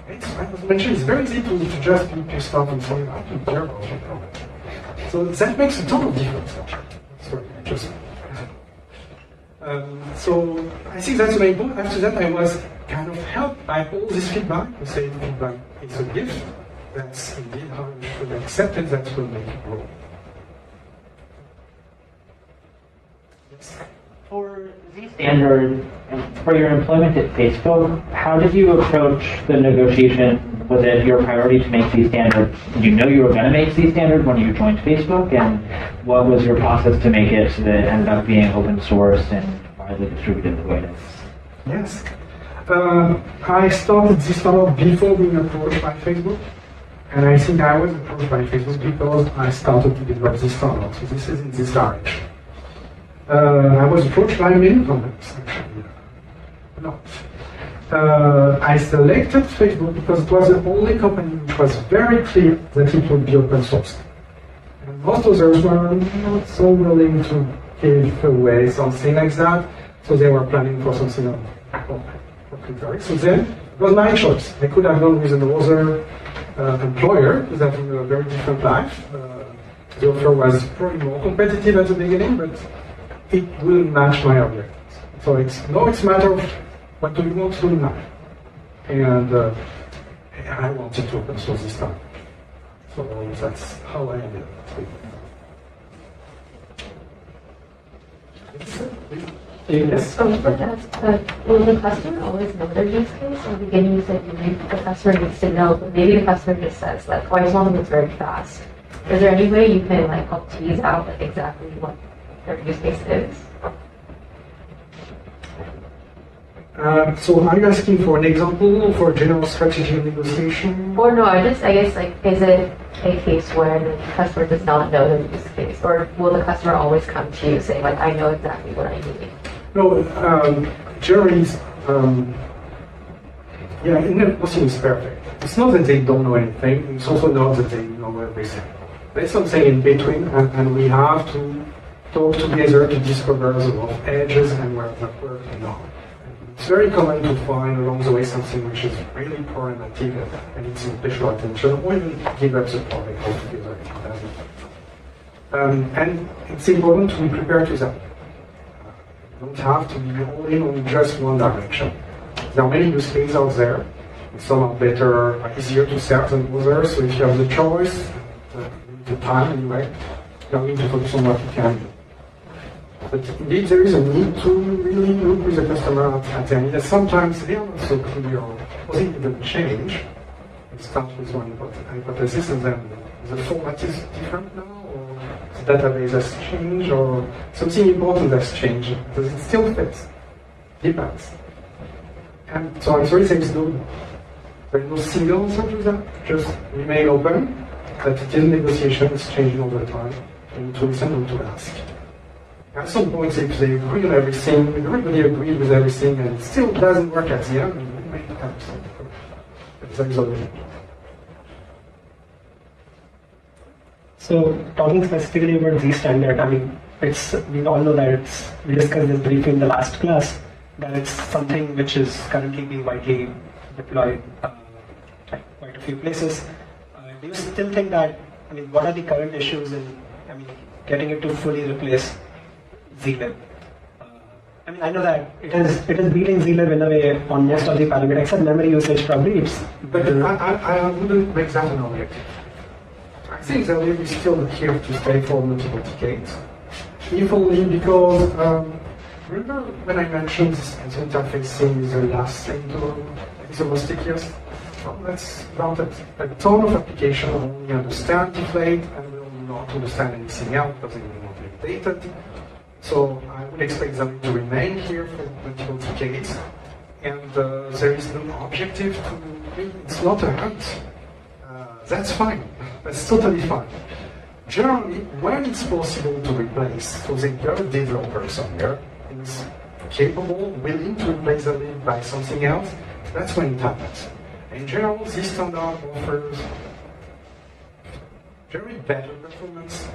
As mentioned, it's very easy to just be pissed off and say, I don't care about your problem. So that makes a ton of difference, actually. Sorry, just. So I think that's the main point. After that, I was kind of helped by all this feedback. I say feedback is a gift. That's indeed how you should accept it. That will make it grow. Yes. For Z-Standard, for your employment at Facebook, how did you approach the negotiation? Was it your priority to make Z-Standard? Did you know you were going to make Z-Standard when you joined Facebook? And what was your process to make it so that it ended up being open source and widely distributed the way it is? Yes. I started this startup before being approached by Facebook. And I think I was approached by Facebook because I started to develop this startup. So this is in this direction. I was approached by many companies, actually. No. I selected Facebook because it was the only company which was very clear that it would be open source. And most others were not so willing to give away something like that, so they were planning for something else. So then, it was my choice. I could have gone with another employer, because having a very different life. The offer was probably more competitive at the beginning, but it will match my objectives. So it's a matter of what do you want to do now. And I wanted to open source this time. So that's how I ended up. Yes. Will the customer always know their use case? At the beginning you said maybe the customer needs to know, but maybe the customer just says, like, oh, I just want something that's very fast. Is there any way you can help tease out exactly what their use case is? So are you asking for an example or for a general strategy of negotiation? Or no, I guess, is it a case where the customer does not know their use case? Or will the customer always come to you saying, like, I know exactly what I need? No, generally, nothing is perfect. It's not that they don't know anything, it's also not that they know everything. There's something in between, and we have to talk together to discover the edges and where that works and not. It's very common to find along the way something which is really problematic and needs some special attention, or even give up the project altogether if it doesn't. And it's important to be prepared to that. You don't have to be all in on just one direction. There are many use cases out there. Some are better, easier to sell than others, so if you have the choice, the time anyway, you are going to focus on what you can do. But indeed, there is a need to really look with the customer at their needs. Sometimes they are not so clear on what even change. It starts with one hypothesis, and then the format is different now, or the database has changed, or something important has changed. Does it still fit? Depends. And so I'm sorry, there is no single answer to that. Just remain open, that it is negotiation, it's changing all the time. You need to listen and to ask. At some point, if they agree on everything, everybody agreed with everything, and it still doesn't work at the end, you may have some problem. So, talking specifically about Z standard, I mean, we all know that we discussed this briefly in the last class, that it's something which is currently being widely deployed at quite a few places. Do you still think that, I mean, what are the current issues in, I mean, getting it to fully replace zlib? I mean, I know that it is beating zlib in a way on most of the parameters, except memory usage probably. But I wouldn't make that an objective. I think that we still here to stay for multiple decades. If only because, remember when I mentioned this interfacing is the last thing to it's the most stickiest? Well, that's about a ton of applications only understand template and will not understand anything else because they will not be updated. So I would expect them to remain here for multiple decades. And there is no objective to, it's not a hunt. That's fine. That's totally fine. Generally, when it's possible to replace, so they got a developer somewhere who's capable, willing to replace the link by something else, that's when it happens. In general, this standard offers very better performance.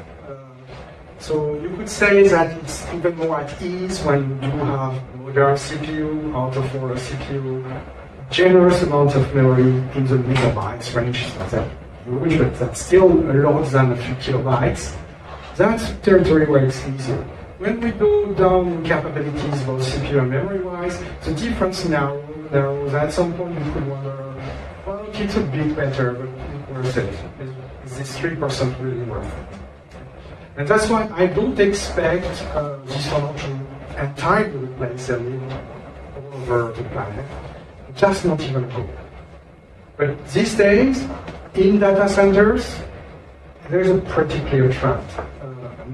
So you could say that it's even more at ease when you do have modern CPU, out of order CPU, generous amount of memory in the megabytes range. That huge, but that's still a lot than a few kilobytes. That's territory where it's easier. When we go down capabilities, both CPU and memory-wise, the difference narrows. At some point, you could wonder, well, it's a bit better, but worth it. Is this 3% really worth it? And that's why I don't expect this function entirely to replace them all over the planet. Just not even a hope. But these days, in data centers, there's a pretty clear trend,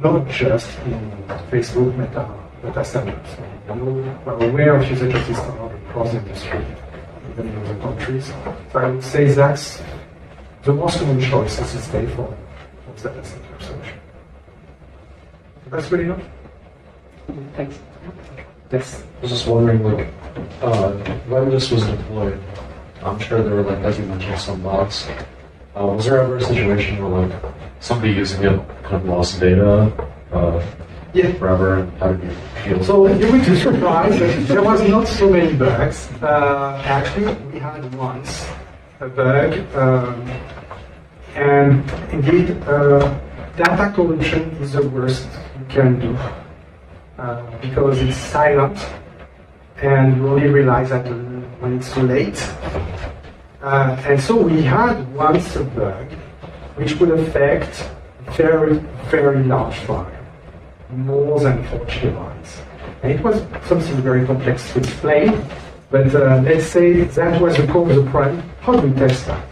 not just in Facebook Meta data centers. We're aware of usage of this technology across the industry, even in other countries. So I would say that's the most common choice as is day for data center solution. That's good enough? Thanks. Yes. I was just wondering, like, when this was deployed, I'm sure there were, like, as you mentioned, some bugs. Was there ever a situation where, like, somebody using it kind of lost data forever, and how did you feel? So you would be surprised that there was not so many bugs. Actually, we had once a bug, and indeed, data corruption is the worst you can do because it's silent, and you only realize that when it's too late. And so we had once a bug which would affect very, very large file, more than 4 kilobytes. And it was something very complex to explain, but let's say that was the core of the problem. How do we test that?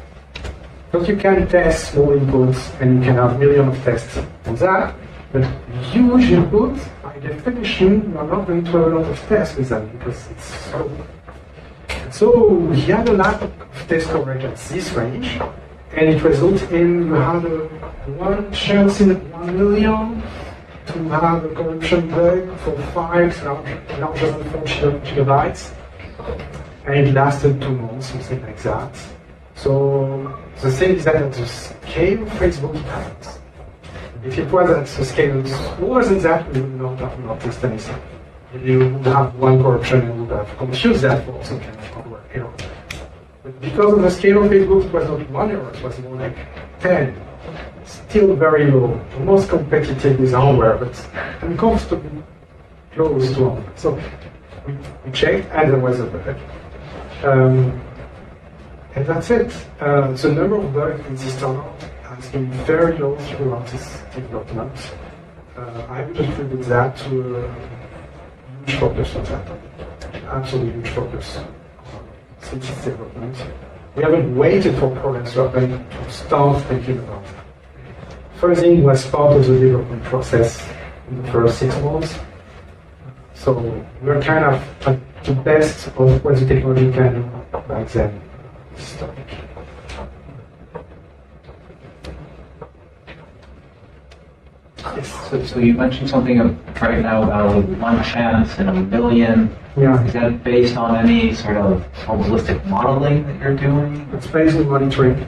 Because you can test small inputs and you can have millions of tests on that, but huge inputs, by definition, you are not going to have a lot of tests with them because it's slow. So we had a lot of test coverage at this range, and it resulted in you had one chance in 1 million to have a corruption bug for files larger than 4 kilobytes, and it lasted 2 months, something like that. So the thing is that at the scale of Facebook it happens. If it was at the scale smaller than that, we would not have noticed anything. You would have one corruption and would have confused that for some kind of hardware error. But because of the scale of Facebook, it was not 1 error, it was more like 10. Still very low, almost competitive with hardware, but uncomfortably close to hardware. So we checked, and there was a bug. And that's it. The number of bugs in this standard has been very low throughout this development. I would attribute that to a huge focus on that. Absolutely huge focus since its development. We haven't waited for problems to happen to start thinking about it. Fuzzing was part of the development process in the first 6 months. So we're kind of at the best of what the technology can do back then. This topic. Yes. So you mentioned something right now about one chance in a million. Yeah. Is that based on any sort of probabilistic modeling that you're doing? It's based on monitoring.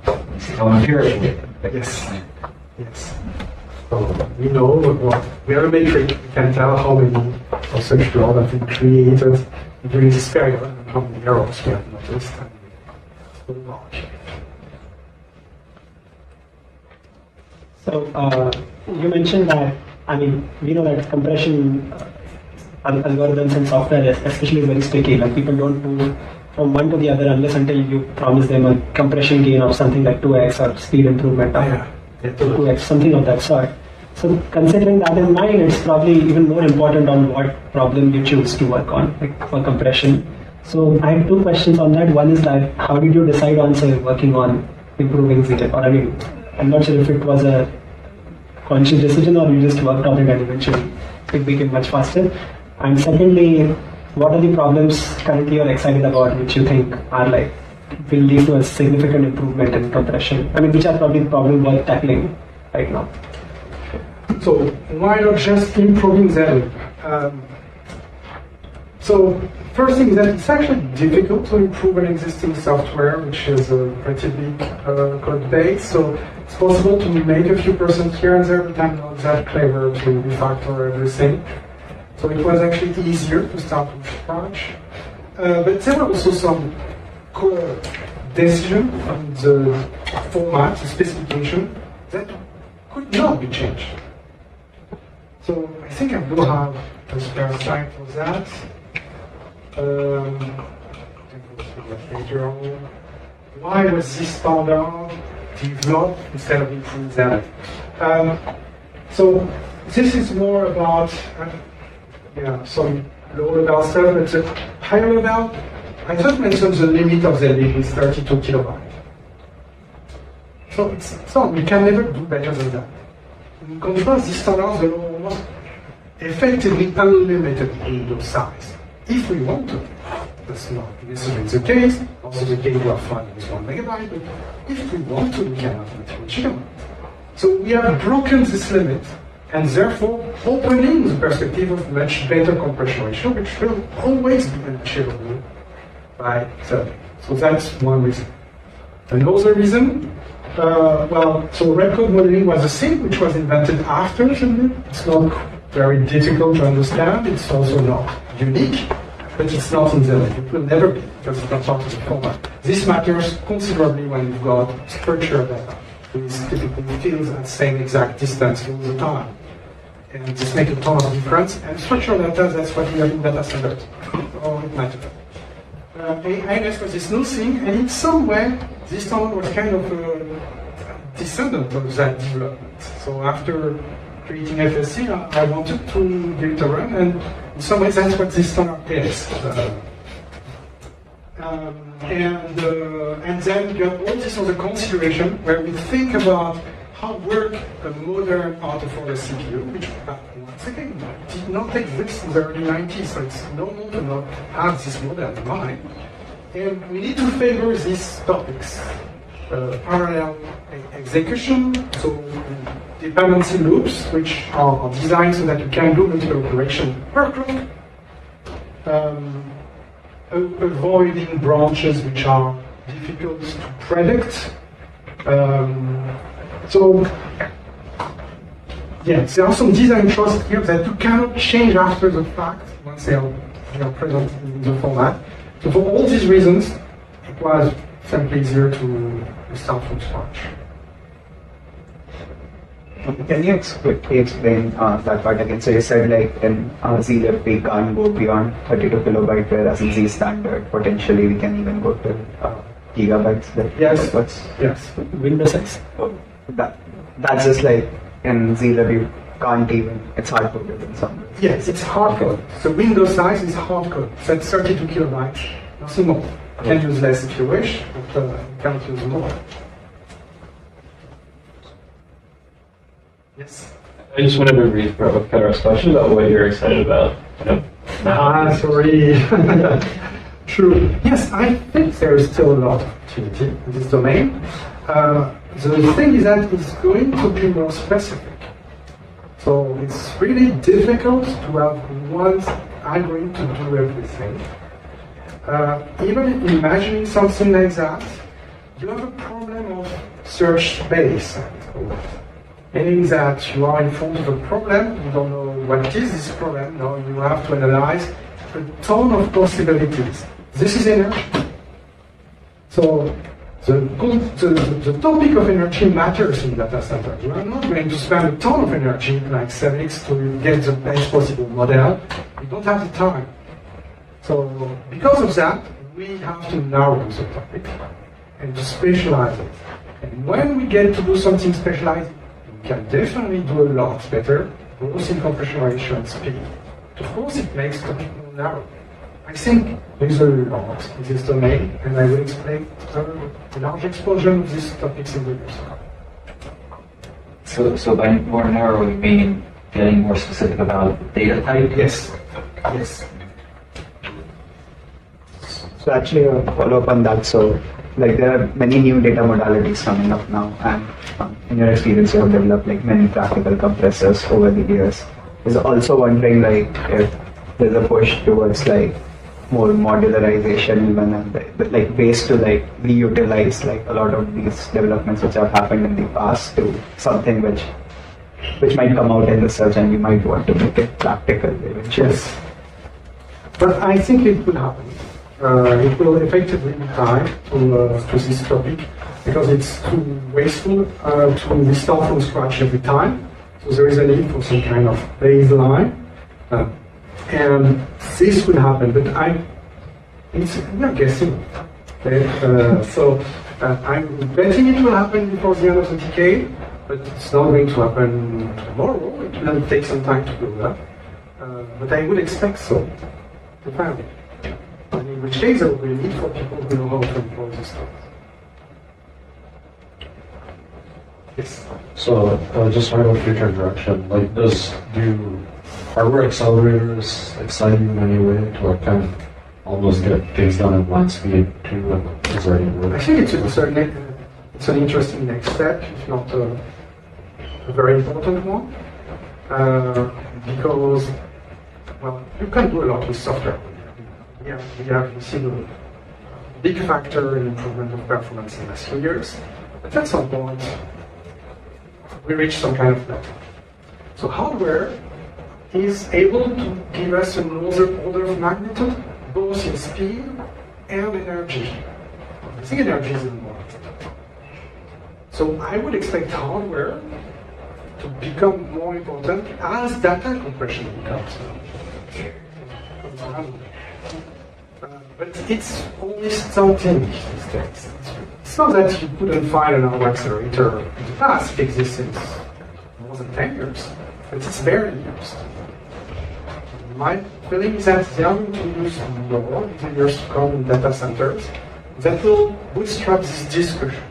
So empirically? Yes. Yes. So we know, well, we have a metric, we can tell how many of such flow have been created during this period and how many errors we have noticed. And so large. So you mentioned that, I mean, we know that compression algorithms and software especially is very sticky. Like people don't move from one to the other unless until you promise them a compression gain of something like 2x or speed improvement of 2x, something of that sort. So considering that in mind, it's probably even more important on what problem you choose to work on, like for compression. So I have two questions on that. One is that how did you decide on, say, working on improving ZLib? Or I mean, I'm not sure if it was a conscious decision or you just worked on it and eventually it became much faster. And secondly, what are the problems currently you're excited about which you think are like will lead to a significant improvement in compression? I mean, which are probably the problems worth tackling right now? So why not just improving ZLib? So first thing is that it's actually difficult to improve an existing software, which is a pretty big code base. So it's possible to make a few percent here and there, but I'm not that clever to refactor everything. So it was actually easier to start from scratch. But there were also some core decisions on the format, the specification, that could not be changed. So I think I do have a spare slide for that. Later on. Why was this standard developed instead of improved that? So this is more about some lower level stuff, but the higher level, I just mentioned the limit of the ZLib is 32 kilobytes. So we can never do better than that. In contrast, these standards allow almost effectively unlimited window size. If we want to, that's not necessarily the case. Also, the case we are finding is 1 megabyte, but if we want to, we can have 3 gigabytes. So we have broken this limit, and therefore opening the perspective of much better compression ratio, which will always be unachievable by ZLib. So that's one reason. Another reason, so red code modeling was a thing which was invented after ZLib. It's not very difficult to understand. It's also not unique, but it's not in ZLib. It will never be because it's not part of the format. This matters considerably when you've got structured data with typical fields at the same exact distance all the time. And this makes a ton of difference. And structured data, that's what we have in data standards. So it matters. ANS was this new thing, and in some way, this standard was kind of a descendant of that development. So after creating FSC, I wanted to give it a run, and in some ways that's what this standard is. And then you have all this other consideration where we think about how work a modern out-of-order CPU, which once again did not exist in the early 90s, so it's normal to not have this model in mind. And we need to favor these topics. Parallel execution, so dependency loops, which are designed so that you can do multiple operations per clock. Avoiding branches which are difficult to predict. So, yes, there are some design choices here that you cannot change after the fact once they are present in the format. So for all these reasons, it was simply easier to start from scratch. Can you quickly explain that part again? So you said like in ZLib we can't go beyond 32 kilobyte, whereas in Z standard potentially we can even go to gigabytes. Like, yes. Yes. Window size. That's just like in ZLib you can't even. It's hard coded in some ways. Yes, it's hard code. So window size is hard code. So it's 32 kilobytes, nothing more. You can use less if you wish, but you can't use more. Yes. I just wanted to rephrase Pedro's question about what you're excited about. Sorry. True. Yes, I think there is still a lot of opportunity in this domain. The thing is that it's going to be more specific. So it's really difficult to have one algorithm to do everything. Even imagining something like that, you have a problem of search space. Meaning that you are in front of a problem, you don't know what is this problem, now you have to analyze a ton of possibilities. This is energy. So the topic of energy matters in data center. You are not going to spend a ton of energy, like 7x, to get the best possible model. You don't have the time. So because of that, we have to narrow the topic and to specialize it. And when we get to do something specialized, we can definitely do a lot better, both in compression ratio and speed. Of course, it makes the topic more narrow. I think there's a lot in this domain, and I will explain a large explosion of these topics in the years. So by more narrow, you mean getting more specific about data type? Yes. Yes. So actually, a follow-up on that. So, like, there are many new data modalities coming up now, and in your experience, you have developed like many practical compressors over the years. Is also wondering like if there's a push towards like more modularization even, and like ways to like reutilize like a lot of these developments which have happened in the past to something which might come out in research, and you might want to make it practical eventually. Yes. But I think it will happen. It will effectively be time to this topic because it's too wasteful to restart from scratch every time. So there is a need for some kind of baseline. And this will happen, but we are guessing. Okay? I'm betting it will happen before the end of the decade, but it's not going to happen tomorrow. It will take some time to build up. But I would expect so, definitely. And in which case, there will be a need for people who know how to employ this stuff. Yes. So, just talking about future direction, like, do hardware accelerators excite you in any way to like kind of almost get things done at blind speed too? Is there any I work? think it's an interesting next step, if not a very important one, because, well, you can do a lot with software. We have seen a big factor in improvement of performance in the last few years, but at some point, we reach some kind of level. So hardware is able to give us another order of magnitude, both in speed and energy. I think energy is involved. So I would expect hardware to become more important as data compression becomes. But it's only starting these days. It's not that you couldn't find an hardware accelerator in the past. It exists since more than 10 years, but it's barely used. My feeling is that they are going to use more in the years to come in data centers that will bootstrap this discussion.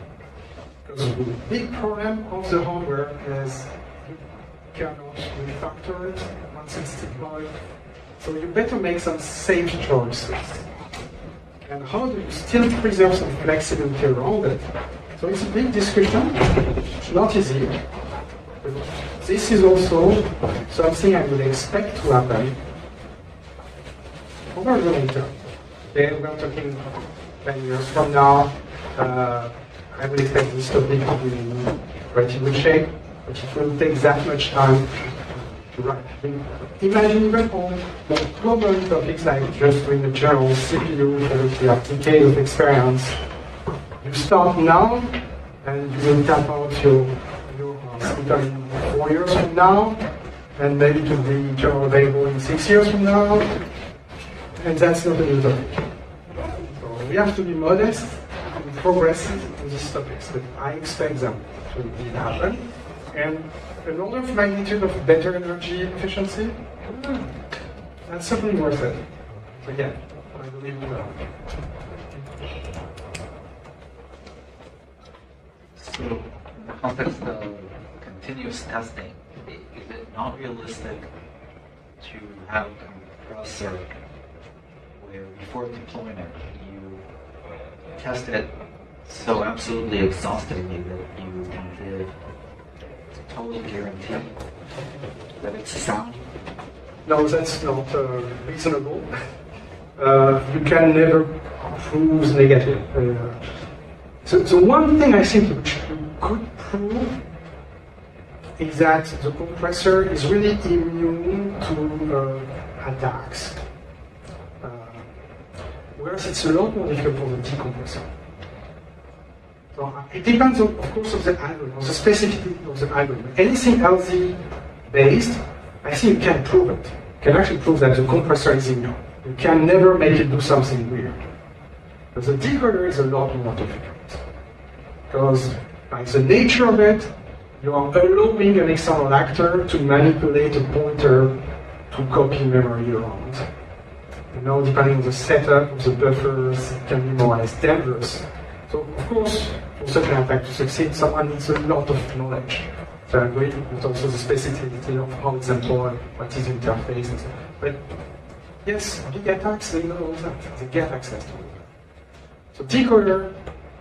Because the big problem of the hardware is you cannot refactor it once it's deployed. So you better make some safe choices. And how do you still preserve some flexibility around it? So it's a big discussion, not easy. But this is also something I would expect to happen over the long term. Okay, we're talking 10 years from now. I would expect this topic to be in pretty good shape, but it will take that much time to write. Imagine even on more global topics like just doing a general CPU, where you have decades of experience. You start now, and you will tap out your speaker in 4 years from now, and maybe to be general available in 6 years from now, and that's not a new topic. So we have to be modest and progressive on these topics, but I expect them to indeed happen. And an order of magnitude of better energy efficiency, that's certainly worth it. Again, I believe it will. So, in the context of continuous testing, is it not realistic to have a compressor where before deployment you test it so absolutely exhaustively that you can give total guarantee that makes a sound. No, that's not reasonable. You can never prove negative. So one thing I think which you could prove is that the compressor is really immune to attacks. Whereas it's a lot more difficult for the decompressor. So it depends, of course, on the algorithm, on the specificity of the algorithm. Anything LZ based, I think you can prove it. You can actually prove that the compressor is immune. You can never make it do something weird. But the decoder is a lot more difficult. Because by the nature of it, you are allowing an external actor to manipulate a pointer to copy memory around. You know, depending on the setup of the buffers, it can be more or less dangerous. So, of course, for such an attack to succeed, someone needs a lot of knowledge. So I agree with also the specificity of how it's employed, what is the interface, and so on. But yes, big attacks, they know all that. They get access to it. So decoder,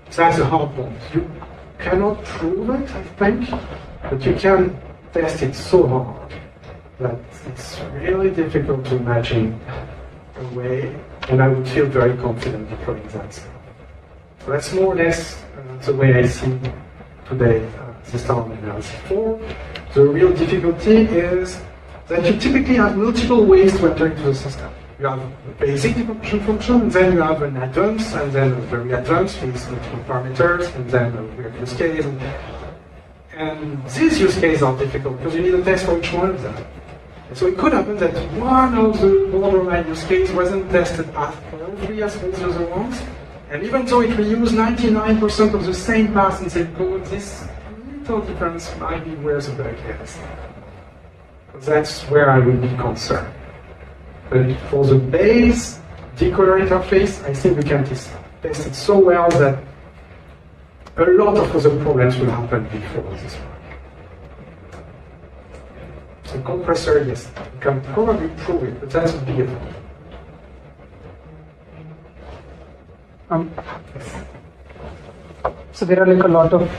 that's the hard point. You cannot prove it, I think, but you can test it so hard that it's really difficult to imagine a way, and I would feel very confident deploying that. So that's more or less the way I see today system analysis. The real difficulty is that you typically have multiple ways to enter into the system. You have a basic decompression function, and then you have an advanced, and then a very advanced with multiple parameters, and then a weird use case. And these use cases are difficult because you need a test for each one of them. And so it could happen that one of the borderline use cases wasn't tested as thoroughly as all the other ones. And even though it reused 99% of the same path and same code, this little difference might be where the bug is. That's where I would be concerned. But for the base decoder interface, I think we can test it so well that a lot of other problems will happen before this one. The compressor, yes, you can probably prove it, but that's a big effort. So there are like a lot of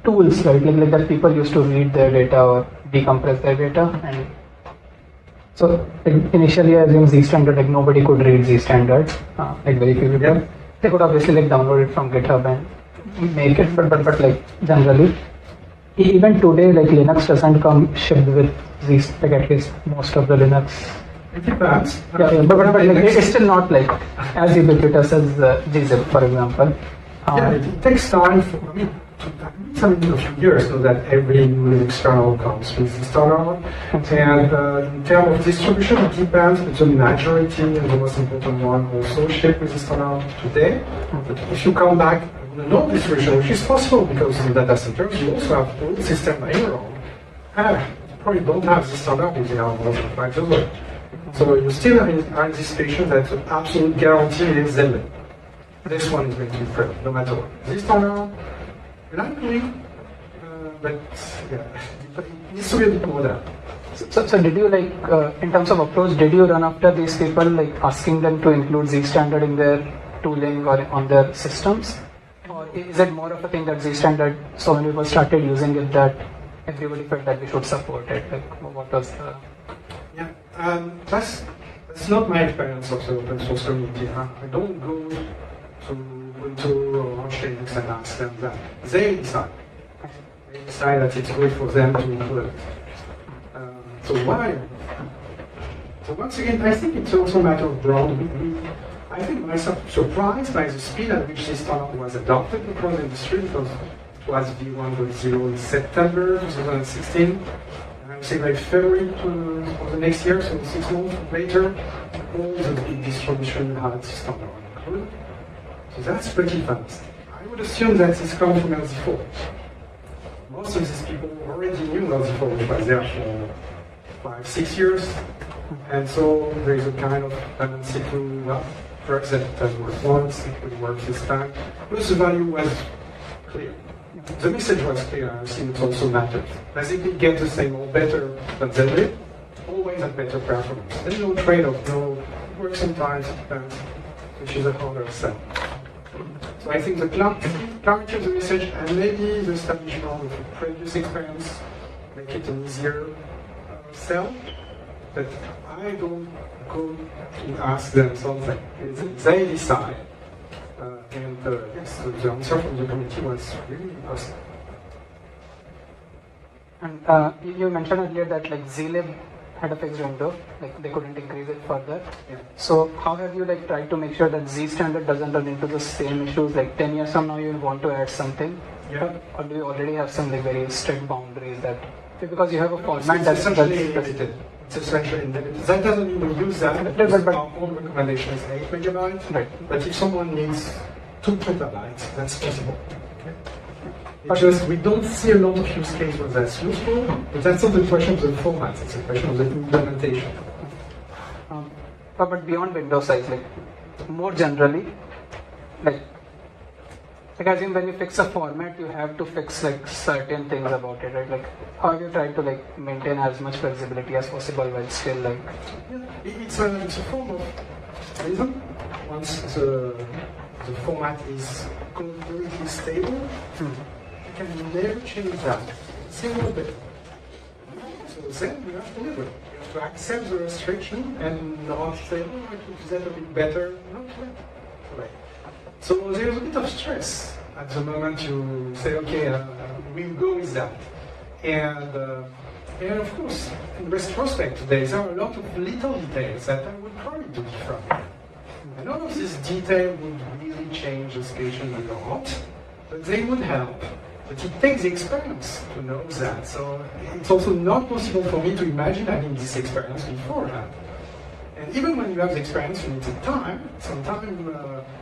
tools, right? Like that people used to read their data or decompress their data, and so like, initially I assume Z standard, like nobody could read Z standard, like very few people. Yeah. They could obviously like download it from GitHub and make it, but like generally, even today, like Linux doesn't come shipped with Z, like at least most of the Linux. It depends. Yeah, but like, it's still not like as ubiquitous as gzip, for example. Yeah, it takes time for, I mean, a few years so that every new external comes with this standard. And in terms of distribution, it depends, but the majority and the most important one also ship with this standard today. But if you come back with a no distribution, which is possible because in data centers you also have old system laying around, you probably don't have this standard if they are more than 5 years old. So you still are in this situation that the absolute guarantee is Z. This one is going to be present, no matter what. This standard, likely, but yeah, it needs to be a bit more than. So did you like, in terms of approach, did you run after these people, like asking them to include Z standard in their tooling or on their systems? Or is it more of a thing that Z standard, so many people started using it that everybody felt that we should support it? Like, what was the... Yeah, that's not my experience of the open source community. I don't go to launch Linux and ask them that. They decide. They decide that it's good for them to include it. So why? So once again, I think it's also a matter of branding. I think myself surprised by the speed at which this standard was adopted across the industry because it was V1.0 in September 2016. I would say by February of the next year, so 6 months later, all the big distribution had this standard included. So that's pretty fast. I would assume that this comes from LZ4. Most of these people already knew LZ4, which was there for 5-6 years. And so there is a kind of tendency to, well, perhaps that doesn't work once, it will work this time. Plus the value was clear. The message was clear, I think it also matters. Basically get the same or better than Z, always at better performance. There's no trade-off, no work sometimes, which is a harder sell. So I think the clarity of the message and maybe the establishment of a previous experience make it an easier cell, but I don't go to ask them something. They decide. And yes, the answer from the committee was really awesome. And you mentioned earlier that like zlib had a fixed window, like they couldn't increase it further. Yeah. So how have you like tried to make sure that Z standard doesn't run into the same issues? Like 10 years from now, you will want to add something, or do you already have some like very strict boundaries that because you have a format that's essentially limited. It's essentially limited. That doesn't mean we use that. But- Our own recommendation is 8 megabytes. Right. But if someone needs 2 petabytes, that's possible. Okay? It's just we don't see a lot of use cases where that's useful, but that's not the question of the format, it's a question of the implementation. But beyond window size, like more generally, like I assume when you fix a format, you have to fix like certain things about it, right? Like how have you tried to like maintain as much flexibility as possible while still like? Yeah, it's a form of reason. Once the format is completely stable, you can never change that. Single bit. So then you have to live with it. You have to accept the restriction and not say, oh, I could do that a bit better. Not right. So there's a bit of stress at the moment you say, okay, we'll go with that. And of course, in retrospect today, there are a lot of little details that I would probably do differently. And none of this detail would really change the station a lot, but they would help. But it takes experience to know that. So it's also not possible for me to imagine having this experience beforehand. And even when you have the experience, you need the time. Sometimes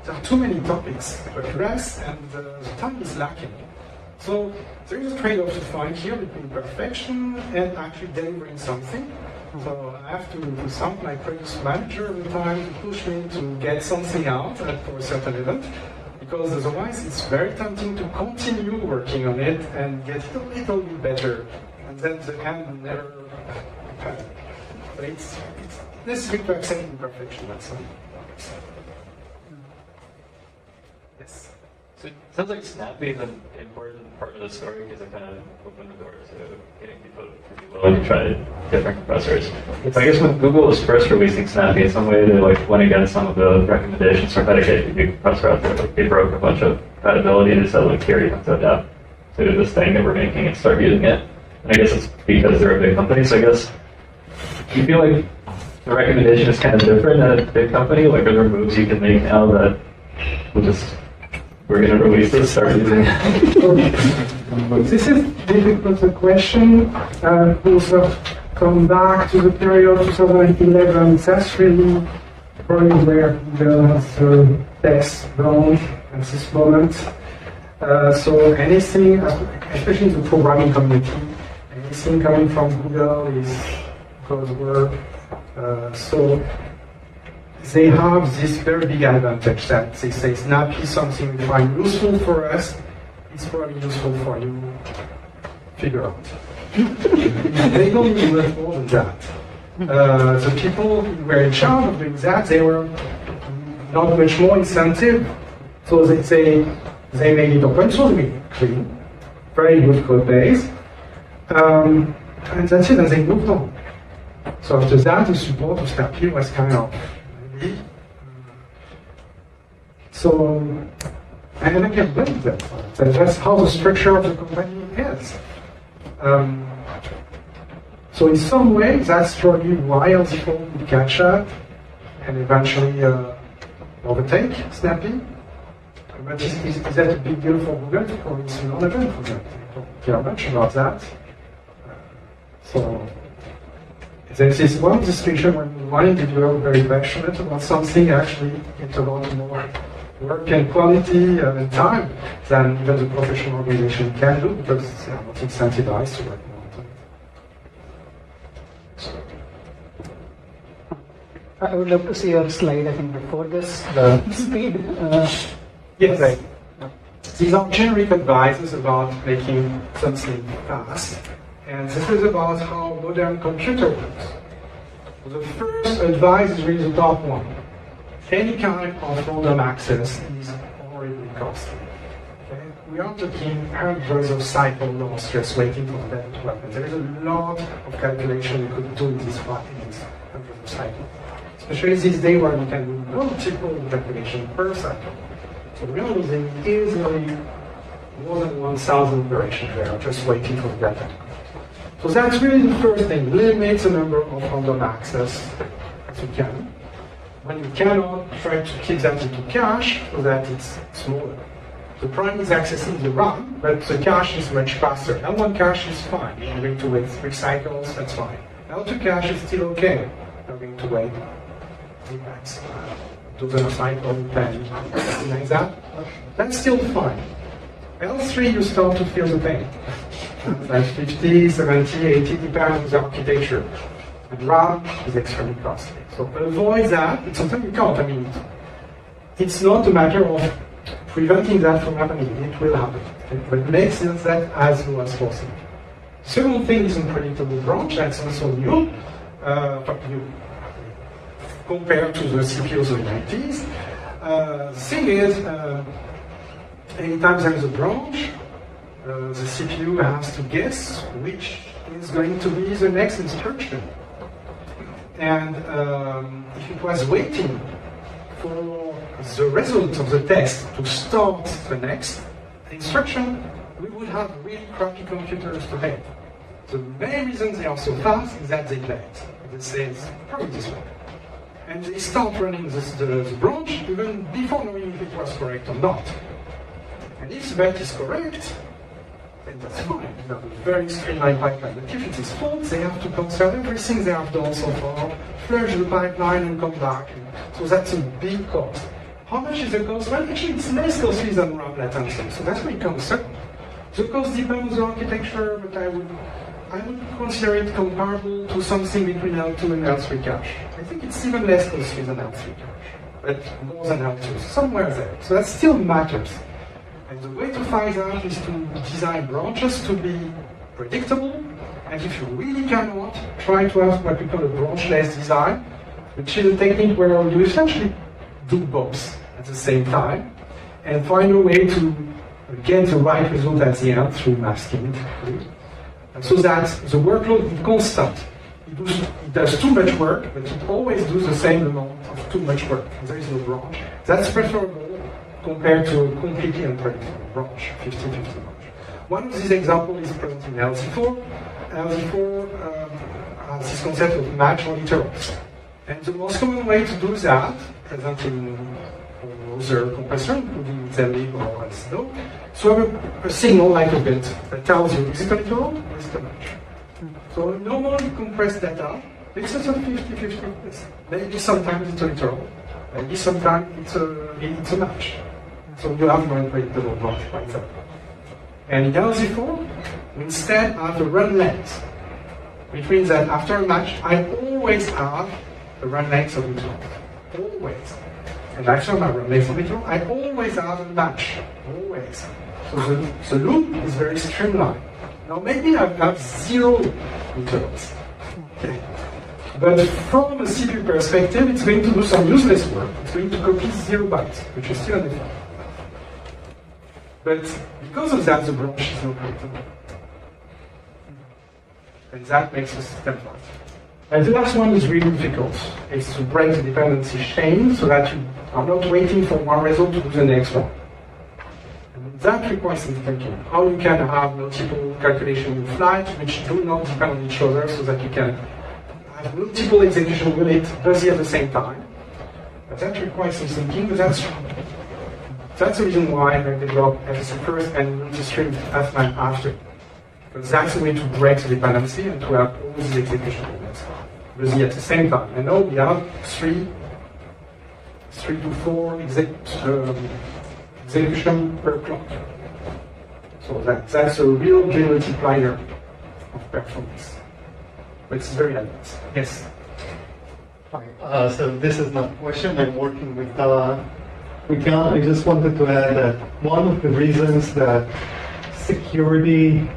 there are too many topics to address, and the time is lacking. So there is a trade-off to find here between perfection and actually delivering something. So I have to thank my previous manager at the time to push me to get something out for a certain event, because otherwise it's very tempting to continue working on it and get it a little bit better, and then the end never happens. But it's necessary to accept imperfection at some point. Yes. So it sounds like Snappy is an important part of the story because it kind of opened the door to getting people willing to try different compressors. So I guess when Google was first releasing Snappy, in some way they like went against some of the recommendations for how to get a new compressor out there. Like they broke a bunch of compatibility and said, like, here you have to adapt to this thing that we're making and start using it. And I guess it's because they're a big company. So I guess do you feel like the recommendation is kind of different at a big company? Like, are there moves you can make now that we're going to release this, start using it? This is difficult question. Also, come back to the period of 2011. That's really probably where Google has the best ground at this moment. So anything, especially in the programming community, anything coming from Google is good work. So they have this very big advantage that they say Snappy is something we find useful for us, it's probably useful for you. Figure out. They don't need much more than that. The people who were in charge of doing that, they were not much more incentive. So they made it open source, clean, very good code base, and that's it, and they moved on. So after that, the support of Snappy was kind of really, so, and I can blame them for it. And that's how the structure of the company is. So in some way, that's probably why L10 would catch up and eventually overtake Snappy. But is that a big deal for Google? Or it's not a deal for them? They don't care much about that. So this is one of the situations when one individual very passionate about something actually get a lot more work and quality and time than even the professional organization can do because they are not incentivized to work more on it. I would love to see your slide, I think, before this, the speed. Yes. Right. These are generic advices about making something fast. And this is about how modern computer works. The first advice is really the top one. Any kind of random access is horribly costly. Okay? we are talking hundreds of cycle loss just waiting for them to happen. There is a lot of calculation you could do in this hundreds of cycles. Especially these days where we can do multiple calculations per cycle. So we are losing easily more than 1,000 operations there, just waiting for the data. So that's really the first thing, limit the number of random access as you can. When you cannot, try to keep that into cache so that it's smaller. The prime is accessing the RAM, but the cache is much faster. L1 cache is fine. You're going to wait 3 cycles, that's fine. L2 cache is still okay. You're going to wait dozen cycles, 10, something like that. That's still fine. L3, you start to feel the pain. That's 50, 70, 80, depending on the architecture. And RAM is extremely costly. So avoid that. It's something you can't. I mean, it's not a matter of preventing that from happening. It will happen. But make sense that as low as possible. Second thing is unpredictable branch. That's also new. Compared to the CPUs of the 90s. The thing is, anytime there is a branch, the CPU has to guess which is going to be the next instruction. And if it was waiting for the result of the test to start the next instruction, we would have really crappy computers today. The main reason they are so fast is that they bet. They say, probably this way. And they start running the branch even before knowing if it was correct or not. And if the bet is correct, then that's fine. You have a very streamlined pipeline. But if it is false, they have to consider everything they have done so far, flush the pipeline and come back. So that's a big cost. How much is the cost? Well, actually, it's less costly than RAM latency. So that's where it comes second. The cost depends on the architecture, but I would consider it comparable to something between L2 and L3 cache. I think it's even less costly than L3 cache, but more than L2, somewhere there. So that still matters. And the way to find that is to design branches to be predictable, and if you really cannot, try to have what we call a branchless design, which is a technique where you essentially do both at the same time, and find a way to get the right result at the end through masking. So that the workload is constant. It does too much work, but it always does the same amount of too much work. There is no branch. That's preferable compared to a completely unpredictable branch, 50-50 branch. One of these examples is present in L04. L04 has this concept of match or interrupts. And the most common way to do that, present in other compressors, including Zellig or L10, so have a signal like a bit that tells you, is it a literal or is it a match? So normally compressed data, it's just a 50-50. Maybe sometimes it's a literal, maybe sometimes it's a match. So you have no unpredictable branch by itself. And in L04, we instead have a run length, which means that after a match, I always have a run length of literal. Always. And after my run length of literal, I always have a match. Always. So the loop is very streamlined. Now maybe I have 0 literals. Okay. But from a CPU perspective, it's going to do some useless work. It's going to copy 0 bytes, which is still an effect. But because of that, the branch is not predictable. And that makes the system fast. And the last one is really difficult. It's to break the dependency chain so that you are not waiting for one result to do the next one. That requires some thinking. How you can have multiple calculations in flight which do not depend on each other so that you can have multiple execution units busy at the same time. But that requires some thinking, but that's the reason why I developed FSC first and multi-stream F9 after. Because that's the way to break the dependency and to have all these execution units busy at the same time. And now we have 3 to 4 execution per clock. So that's a real multiplier of performance. But it's very advanced. Yes? Hi. So this is not a question. I'm working with Yann. I just wanted to add that one of the reasons that security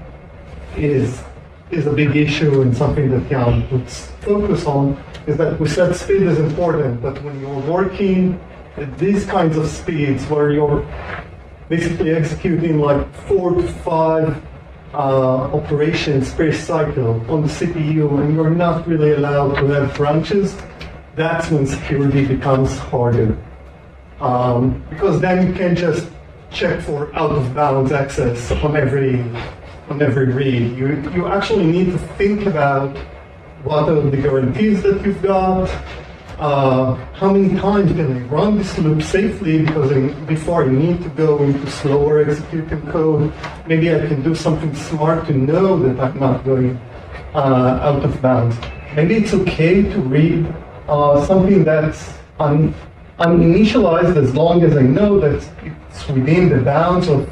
is a big issue and something that Yann puts focus on is that we said speed is important, but when you're working at these kinds of speeds where you're basically executing like 4 to 5 operations per cycle on the CPU, and you're not really allowed to have branches, that's when security becomes harder. Because then you can just check for out-of-bounds access on every read. You actually need to think about what are the guarantees that you've got, how many times can I run this loop safely, because before I need to go into slower executing code, maybe I can do something smart to know that I'm not going out of bounds. Maybe it's okay to read something that's uninitialized as long as I know that it's within the bounds of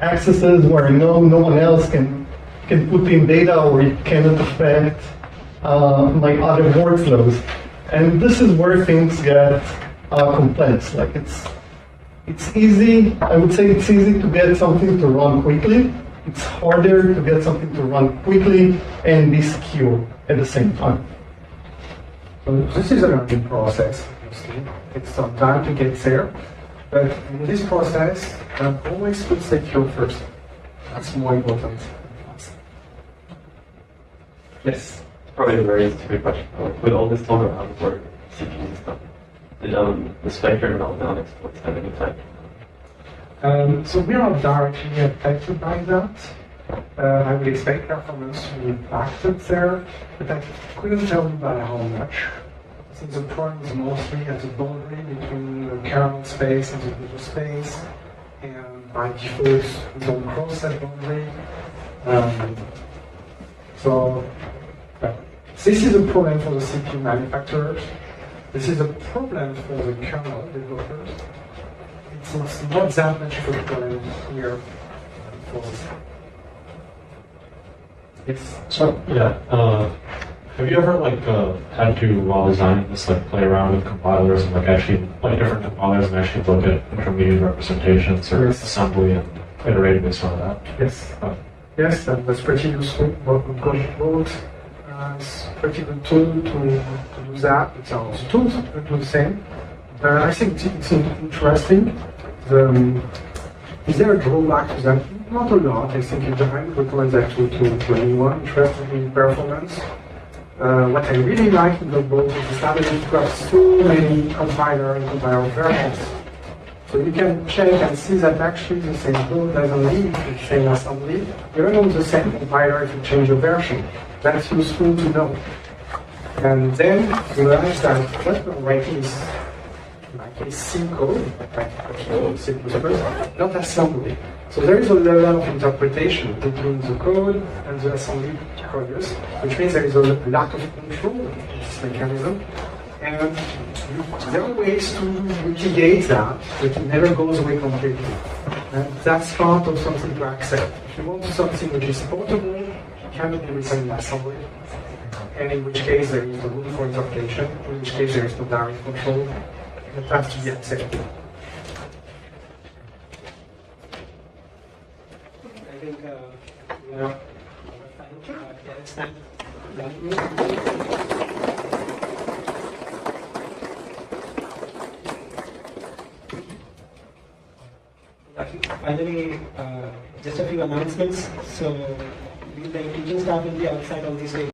accesses where I know no one else can put in data or it cannot affect my other workflows. And this is where things get complex. Like it's easy, I would say it's easy to get something to run quickly. It's harder to get something to run quickly and be secure at the same time. So this is a learning process. It's some time to get there, but in this process, always put secure first. That's more important. Yes. Probably a very stupid question. With all this talk around for CPUs and stuff, did the Spectre and L10 exploits have any effect? So we are not directly affected by that. I would expect performance to be impacted there, but I couldn't tell you by how much. Since the problem is mostly at the boundary between the kernel space and the user space, and by default we don't cross that boundary. This is a problem for the CPU manufacturers. This is a problem for the kernel developers. It's not that much of a problem here for us. Yes. So yeah, have you ever had to, while designing this, play around with compilers and actually play different compilers and actually look at intermediate representations or assembly and iterate based on that? Yes. Yes, that's pretty useful. Both it's pretty good tool to do that. It's also tools to do the same. I think it's interesting. Is there a drawback to that? Not a lot. I think I would recommend that to anyone interested in performance. What I really like in the book is that you have so many compiler and compiler versions. So you can check and see that actually the same code doesn't lead to the same assembly. Even on the same compiler if you change the version. That's useful to know. And then you realize that what we're writing is like C code, like C++, not assembly. So there is a level of interpretation between the code and the assembly produced, which means there is a lack of control in this mechanism. And there are ways to mitigate that, but it never goes away completely. And that's part of something to accept. If you want something which is portable, it cannot be written in assembly. And in which case there is no room for interpretation, in which case there is no direct control. It has to be accepted. I think, finally, just a few announcements. So, the intelligence staff will be outside on these days.